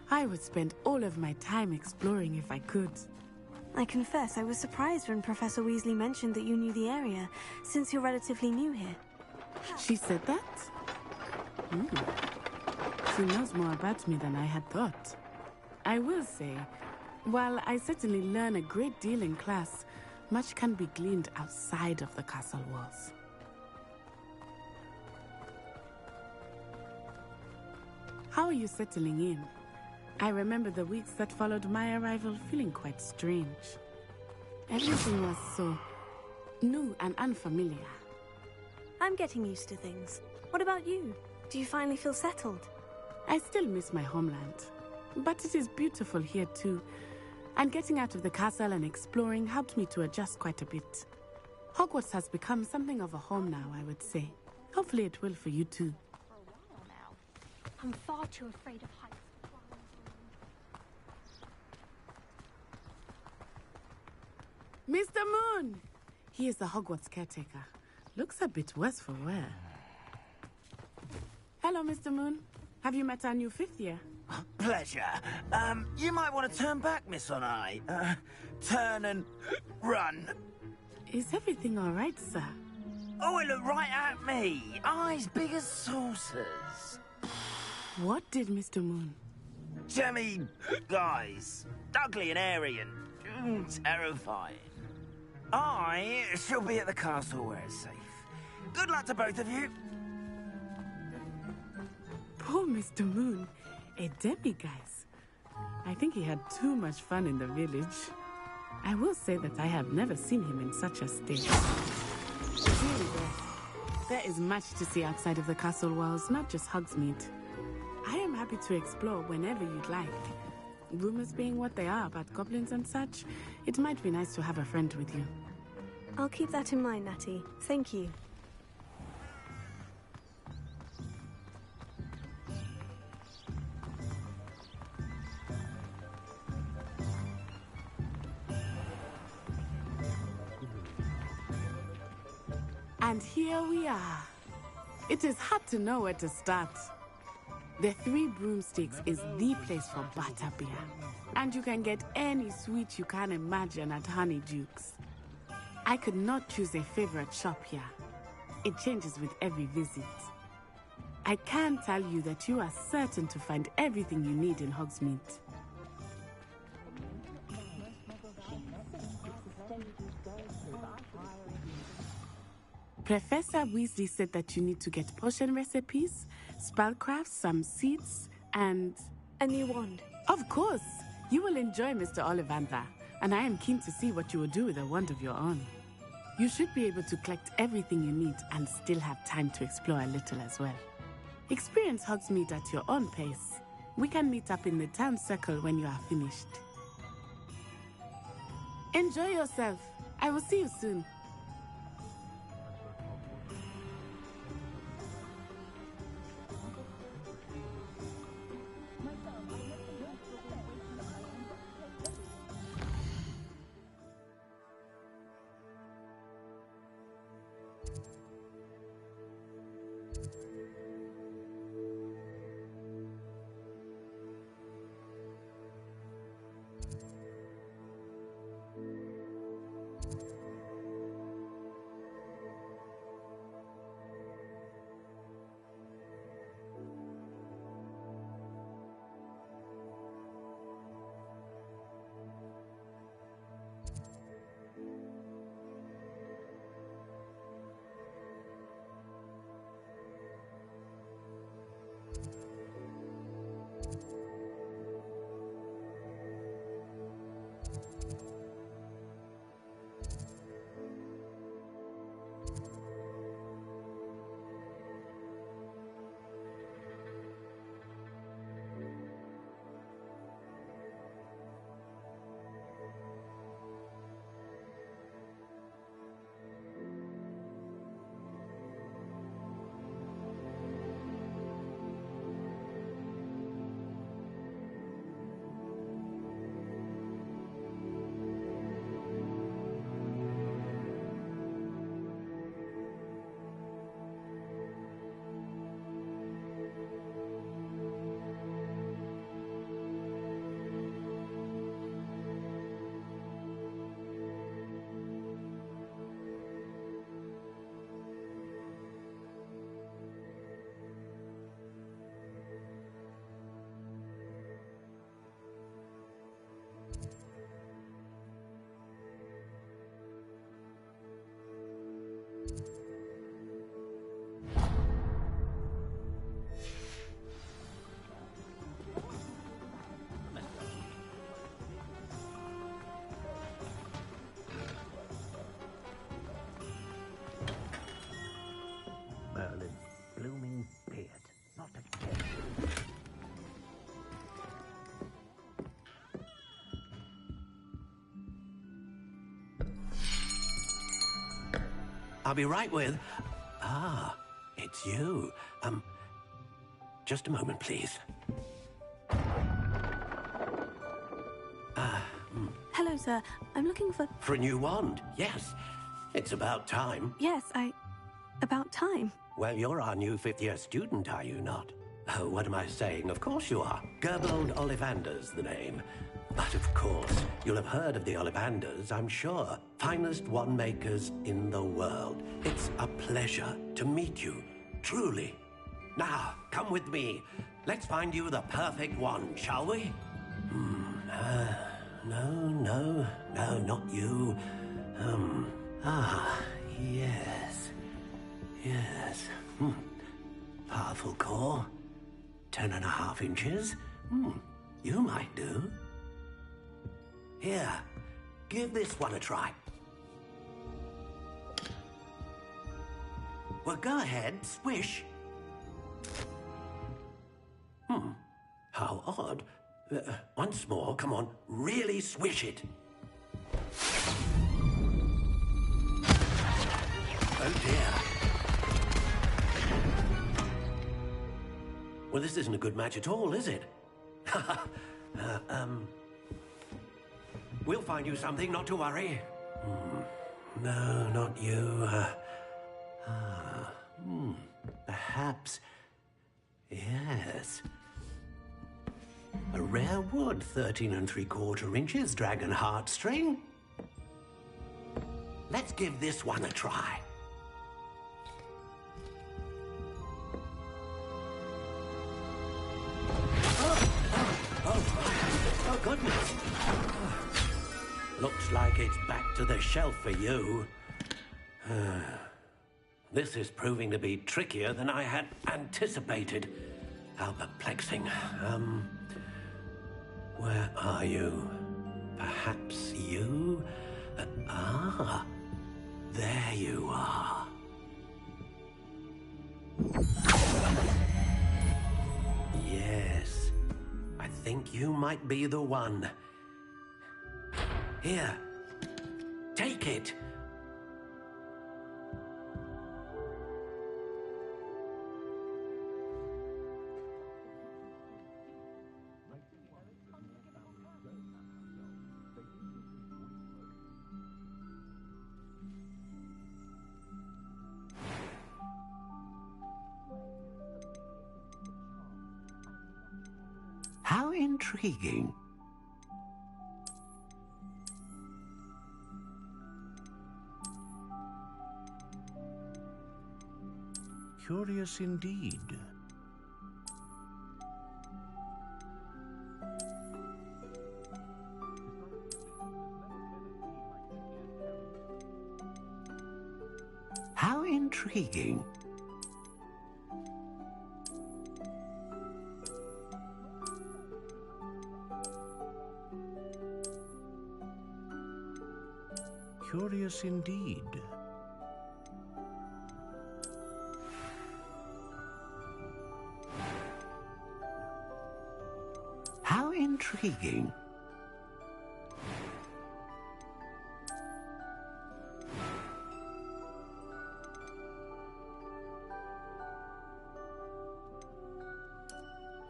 I would spend all of my time exploring if I could. I confess I was surprised when Professor Weasley mentioned that you knew the area, since you're relatively new here. She said that? She knows more about me than I had thought. I will say, while I certainly learn a great deal in class, much can be gleaned outside of the castle walls. How are you settling in? I remember the weeks that followed my arrival feeling quite strange. Everything was so new and unfamiliar. I'm getting used to things. What about you? Do you finally feel settled? I still miss my homeland, but it is beautiful here too. And getting out of the castle and exploring helped me to adjust quite a bit. Hogwarts has become something of a home now, I would say. Hopefully it will for you too. For a while now. I'm far too afraid of heights. Mr. Moon! He is the Hogwarts caretaker. Looks a bit worse for wear. Hello, Mr. Moon. Have you met our new fifth year? Pleasure. You might want to turn back, Miss On-Eye. Turn and run. Is everything all right, sir? Oh, it looked right at me. Eyes big as saucers. What did Mr. Moon? Jemmy, guys, ugly and airy and terrifying. I shall be at the castle where it's safe. Good luck to both of you. Poor Mr. Moon, a demiguise. I think he had too much fun in the village. I will say that I have never seen him in such a state. Really, there is much to see outside of the castle walls, not just Hogsmeade. I am happy to explore whenever you'd like. Rumors being what they are about goblins and such, it might be nice to have a friend with you. I'll keep that in mind, Natty. Thank you. And here we are. It is hard to know where to start. The Three Broomsticks is the place for butterbeer. And you can get any sweet you can imagine at Honeydukes. I could not choose a favorite shop here. It changes with every visit. I can tell you that you are certain to find everything you need in Hogsmeade. Professor Weasley said that you need to get potion recipes, spellcrafts, some seeds, and... a new wand. Of course! You will enjoy Mr. Ollivander, and I am keen to see what you will do with a wand of your own. You should be able to collect everything you need and still have time to explore a little as well. Experience Hogsmeade at your own pace. We can meet up in the town circle when you are finished. Enjoy yourself. I will see you soon. Blooming beard. Not again. I'll be right with... Ah, it's you. Just a moment, please. Hello, sir. I'm looking for... For a new wand, yes. It's about time. Yes, about time. Well, you're our new fifth-year student, are you not? Oh, what am I saying? Of course you are. Gerbold Ollivander's the name. But of course, you'll have heard of the Ollivanders, I'm sure. Finest wand makers in the world. It's a pleasure to meet you, truly. Now, come with me. Let's find you the perfect one, shall we? No, not you. Yes. Yes. Powerful core. 10.5 inches. You might do. Here, give this one a try. Well, go ahead, swish. How odd. Once more, come on, really swish it. Oh dear. Well, this isn't a good match at all, is it? We'll find you something, not to worry. No, not you. Perhaps. Yes. A rare wood, 13 3/4 inches, dragon heartstring. Let's give this one a try. Oh, goodness. Looks like it's back to the shelf for you. This is proving to be trickier than I had anticipated. How perplexing. Where are you? Perhaps you? There you are. Yes, I think you might be the one. Here, take it. How intriguing. Curious indeed. How intriguing. Curious indeed. How intriguing.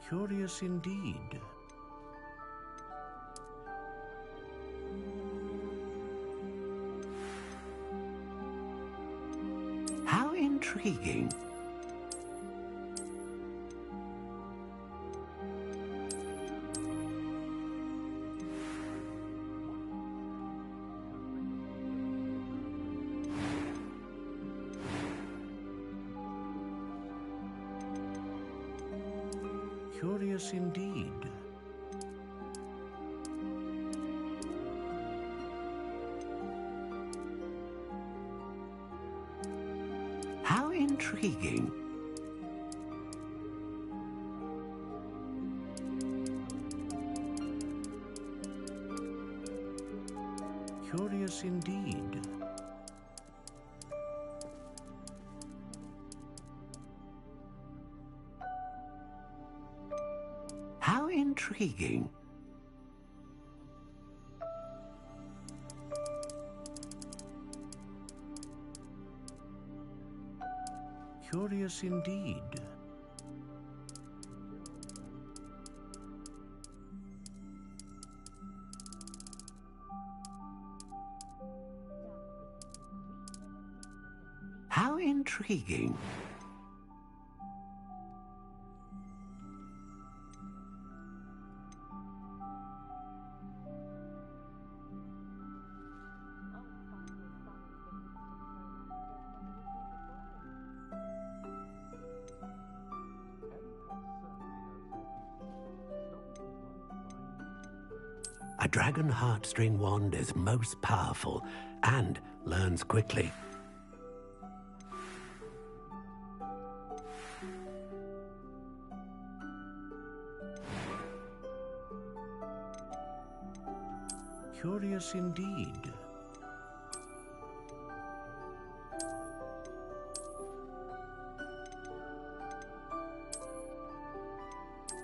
Curious indeed. How intriguing. Curious indeed. How intriguing. Curious indeed. How intriguing. Curious indeed. How intriguing. A dragon heartstring wand is most powerful and learns quickly. Curious indeed.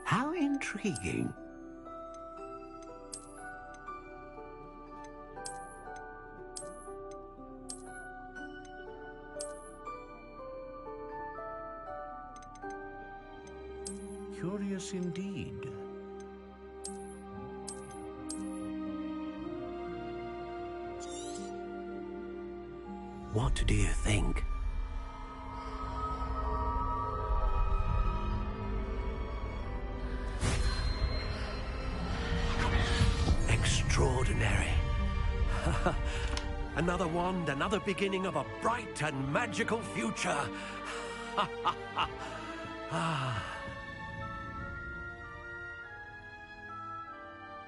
How intriguing. Curious indeed. What do you think? Extraordinary. Another wand, another beginning of a bright and magical future.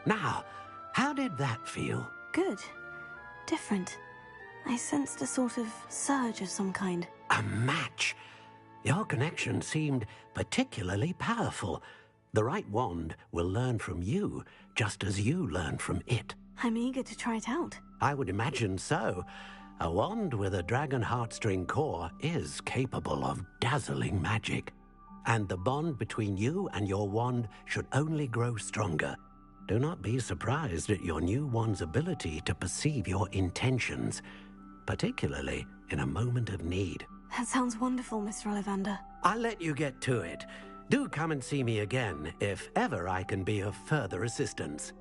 Now, how did that feel? Good. Different. I sensed a sort of surge of some kind. A match? Your connection seemed particularly powerful. The right wand will learn from you, just as you learn from it. I'm eager to try it out. I would imagine so. A wand with a dragon heartstring core is capable of dazzling magic. And the bond between you and your wand should only grow stronger. Do not be surprised at your new wand's ability to perceive your intentions, particularly in a moment of need. That sounds wonderful, Mr. Ollivander. I'll let you get to it. Do come and see me again if ever I can be of further assistance.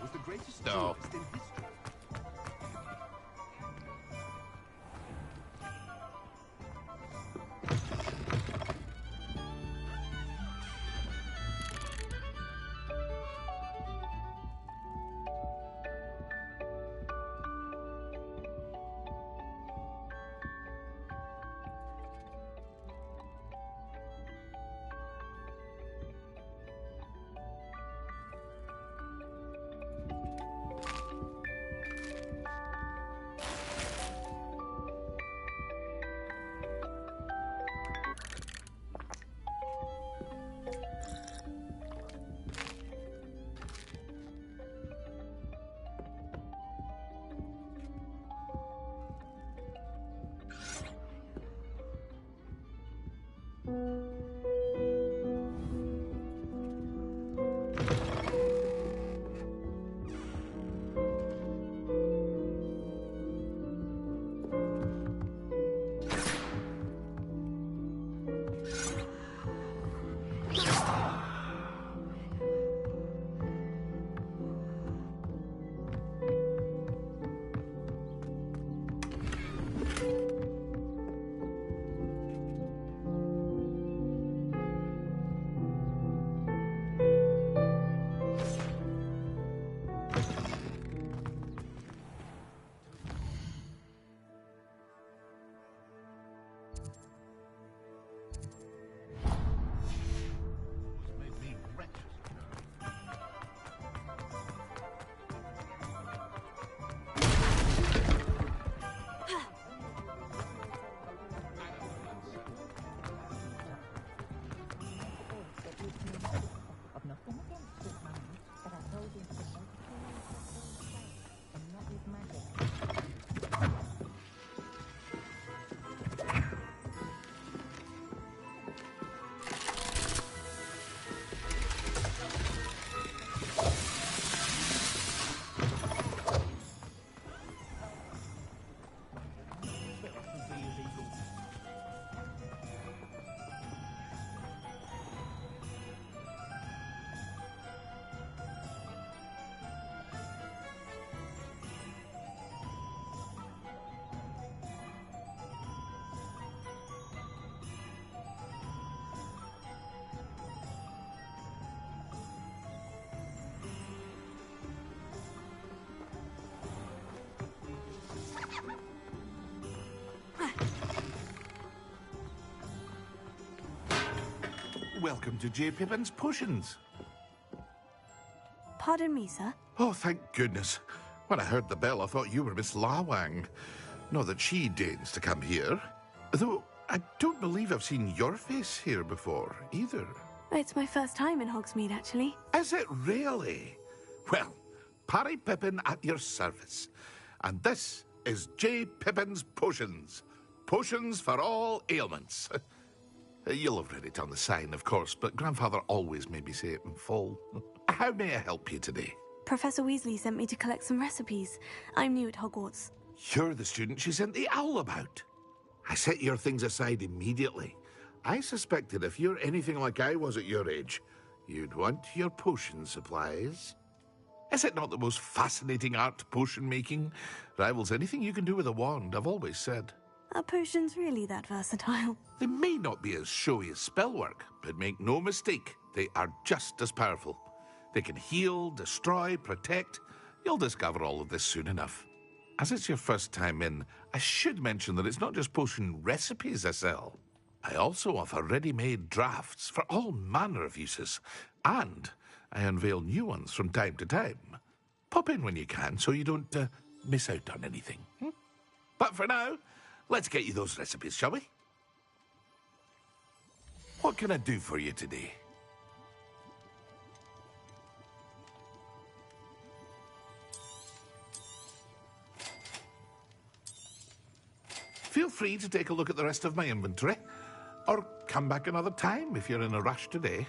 Was the greatest No. duelist in history. welcome to J. Pippin's Potions. Pardon me, sir. Oh, thank goodness. When I heard the bell, I thought you were Miss Lawang. Not that she deigns to come here. Though, I don't believe I've seen your face here before, either. It's my first time in Hogsmeade, actually. Is it really? Well, Parry Pippin at your service. And this is J. Pippin's Potions. Potions for all ailments. You'll have read it on the sign, of course, but Grandfather always made me say it in full. How may I help you today? Professor Weasley sent me to collect some recipes. I'm new at Hogwarts. You're the student she sent the owl about. I set your things aside immediately. I suspected if you're anything like I was at your age, you'd want your potion supplies. Is it not the most fascinating art, potion making? Rivals anything you can do with a wand, I've always said. Are potions really that versatile? They may not be as showy as spellwork, but make no mistake, they are just as powerful. They can heal, destroy, protect. You'll discover all of this soon enough. As it's your first time in, I should mention that it's not just potion recipes I sell. I also offer ready-made drafts for all manner of uses, and I unveil new ones from time to time. Pop in when you can so you don't miss out on anything. But for now, let's get you those recipes, shall we? What can I do for you today? Feel free to take a look at the rest of my inventory, or come back another time if you're in a rush today.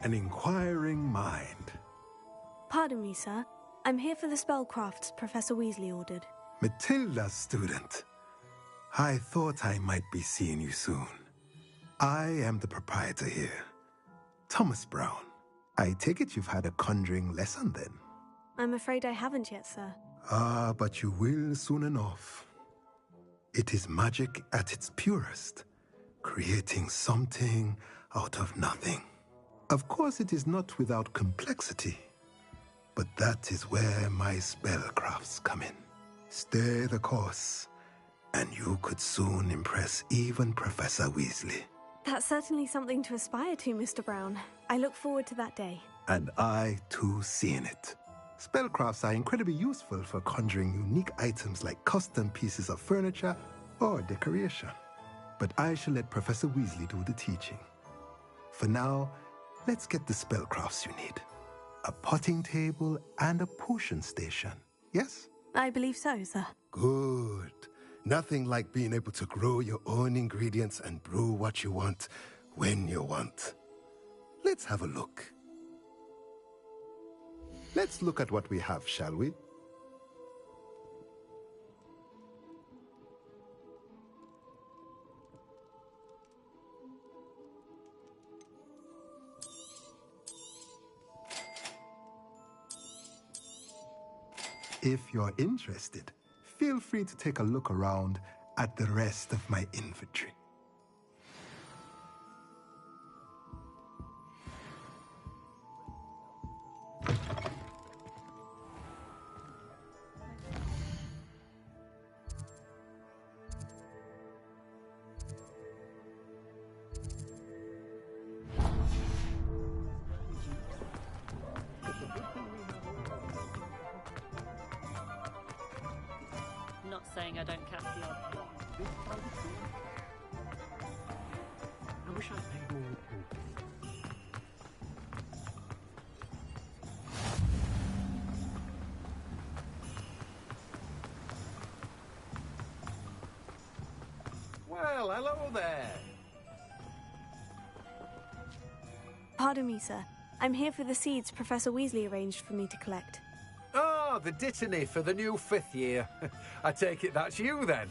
An inquiring mind. Pardon me, sir. I'm here for the spellcrafts Professor Weasley ordered. Matilda's student. I thought I might be seeing you soon. I am the proprietor here, Thomas Brown. I take it you've had a conjuring lesson then? I'm afraid I haven't yet, sir. Ah, but you will soon enough. It is magic at its purest, creating something out of nothing. Of course, it is not without complexity, but that is where my spellcrafts come in. Stay the course, and you could soon impress even Professor Weasley. That's certainly something to aspire to, Mr. Brown. I look forward to that day. And I, too, seeing it. Spellcrafts are incredibly useful for conjuring unique items like custom pieces of furniture or decoration. But I shall let Professor Weasley do the teaching. For now, Let's get the spellcrafts you need. A potting table and a potion station, yes? I believe so, sir. Good. Nothing like being able to grow your own ingredients and brew what you want, when you want. Let's have a look. Let's look at what we have, shall we? If you're interested, feel free to take a look around at the rest of my inventory. Not saying I don't catch the odd plot. I wish I'd paid more attention. Well, hello there. Pardon me, sir. I'm here for the seeds Professor Weasley arranged for me to collect. Ah, the dittany for the new 5th year. I take it that's you, then.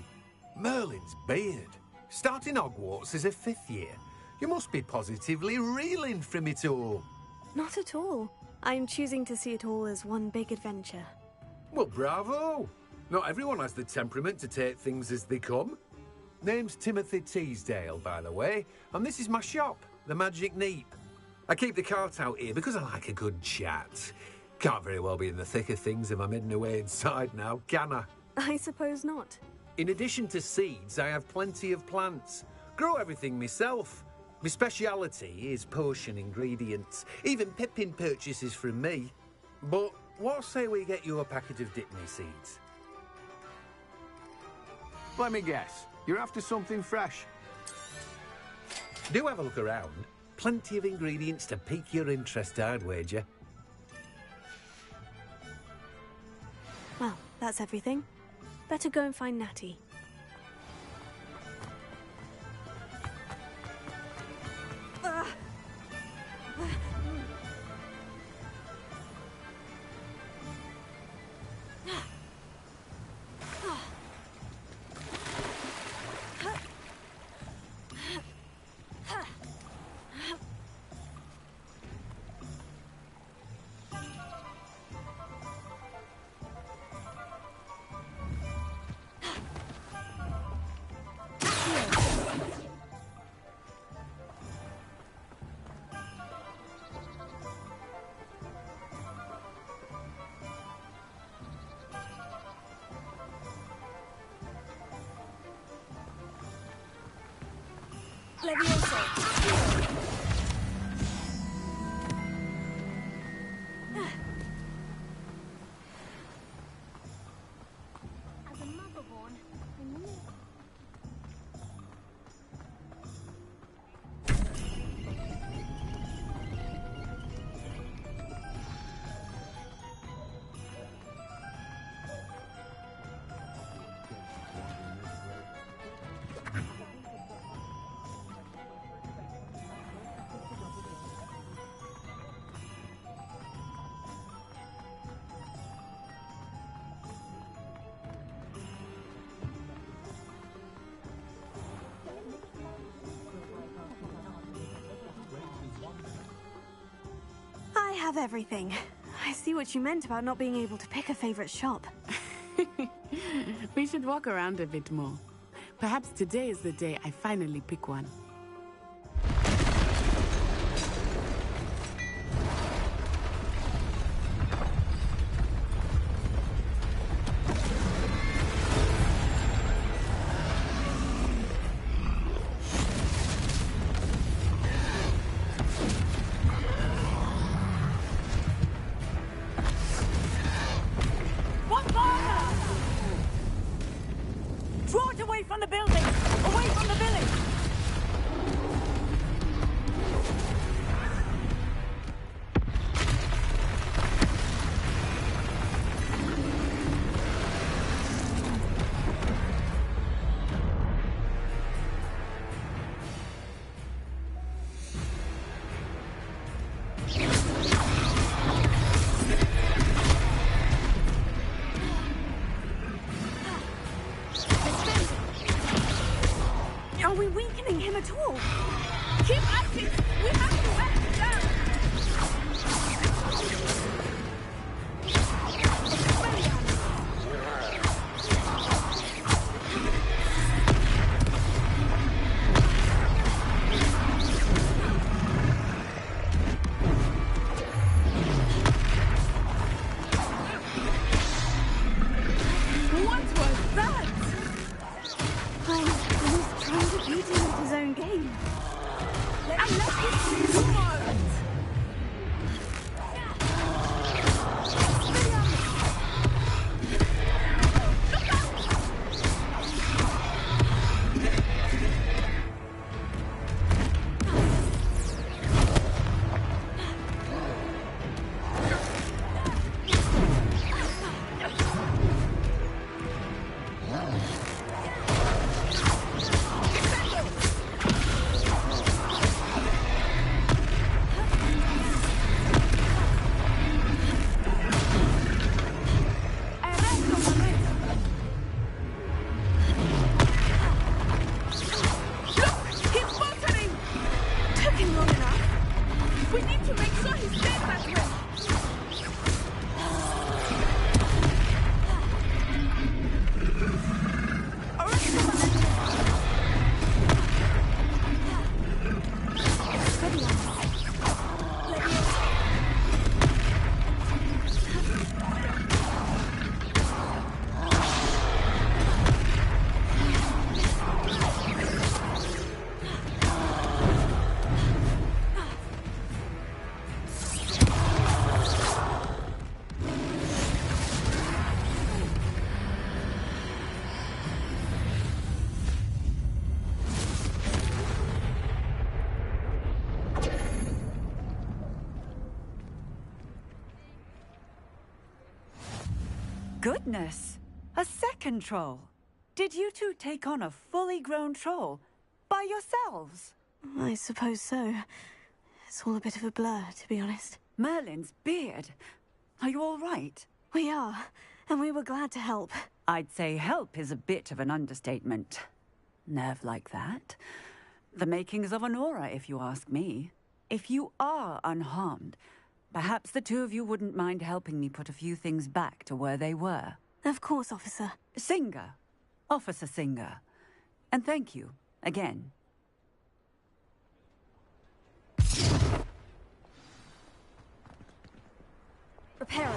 Merlin's beard. Starting Hogwarts as a 5th year. You must be positively reeling from it all. Not at all. I'm choosing to see it all as one big adventure. Well, bravo. Not everyone has the temperament to take things as they come. Name's Timothy Teasdale, by the way, and this is my shop, the Magic Neep. I keep the cart out here because I like a good chat. Can't very well be in the thick of things if I'm hidden away inside now, can I? I suppose not. In addition to seeds, I have plenty of plants. Grow everything myself. My speciality is potion ingredients. Even Pippin purchases from me. But what say we get you a packet of Dittany seeds? Let me guess. You're after something fresh. Do have a look around. Plenty of ingredients to pique your interest, I'd wager. Well, that's everything. Better go and find Natty. Levioso. As a motherborn, I knew. I have everything. I see what you meant about not being able to pick a favorite shop. We should walk around a bit more. Perhaps today is the day I finally pick one. Draw it away from the building! Away from the village! Are we weakening him at all? Keep acting! We have to wear him down! What was that? I was trying to beat him at his own game. And let him do more! Goodness! A second troll! Did you two take on a fully grown troll? By yourselves? I suppose so. It's all a bit of a blur, to be honest. Merlin's beard. Are you all right? We are, and we were glad to help. I'd say help is a bit of an understatement. Nerve like that. The makings of an aura, if you ask me. If you are unharmed, perhaps the two of you wouldn't mind helping me put a few things back to where they were. Of course, officer. Singer. Officer Singer. And thank you, again. Repairer.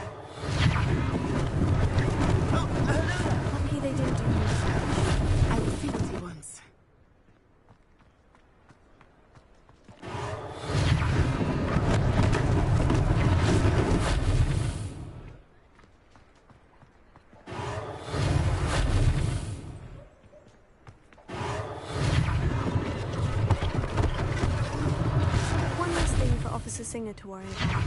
Lucky they didn't do much. I will see what he wants. One last thing for Officer Singer to worry about.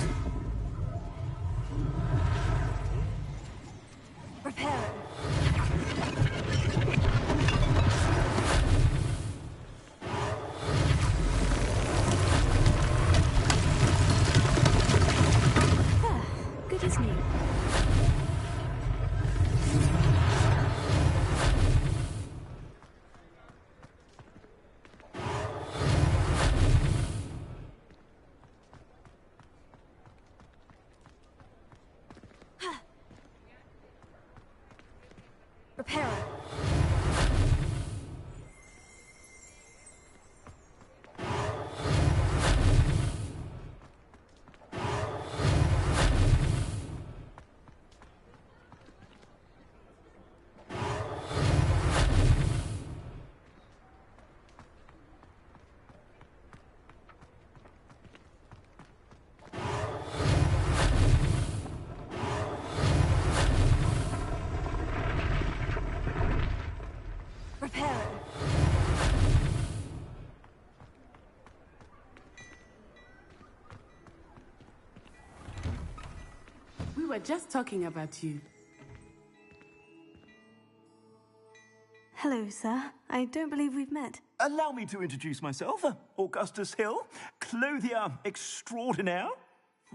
Repairer. Good as new. Repairer. We were just talking about you. Hello, sir. I don't believe we've met. Allow me to introduce myself, Augustus Hill, clothier extraordinaire.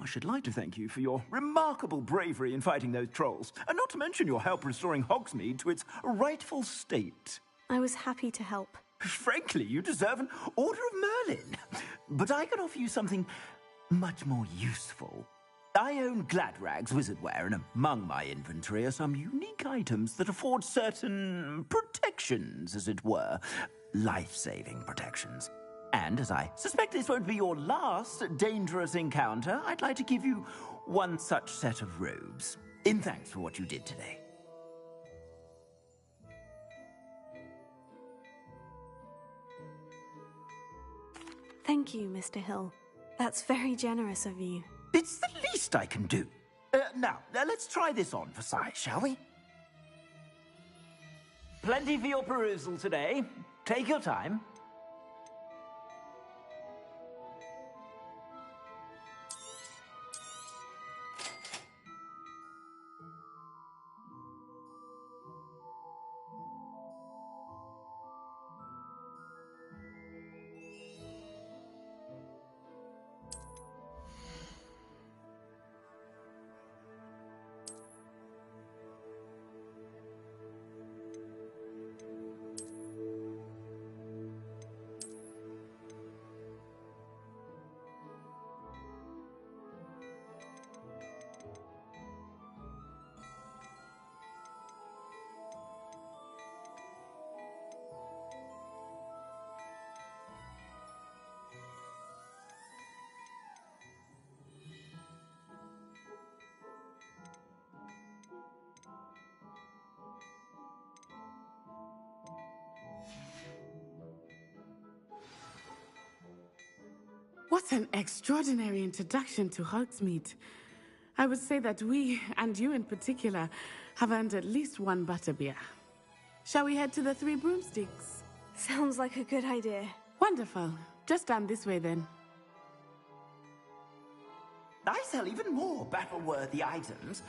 I should like to thank you for your remarkable bravery in fighting those trolls, and not to mention your help restoring Hogsmeade to its rightful state. I was happy to help. Frankly, you deserve an Order of Merlin. But I can offer you something much more useful. I own Gladrag's wizardware, and among my inventory are some unique items that afford certain protections, as it were. Life-saving protections. And as I suspect this won't be your last dangerous encounter, I'd like to give you one such set of robes, in thanks for what you did today. Thank you, Mr. Hill. That's very generous of you. It's the least I can do. Now, let's try this on for size, shall we? Plenty for your perusal today. Take your time. What an extraordinary introduction to Hogsmeade. I would say that we, and you in particular, have earned at least one butterbeer. Shall we head to the Three Broomsticks? Sounds like a good idea. Wonderful. Just down this way then. I sell even more battle-worthy items.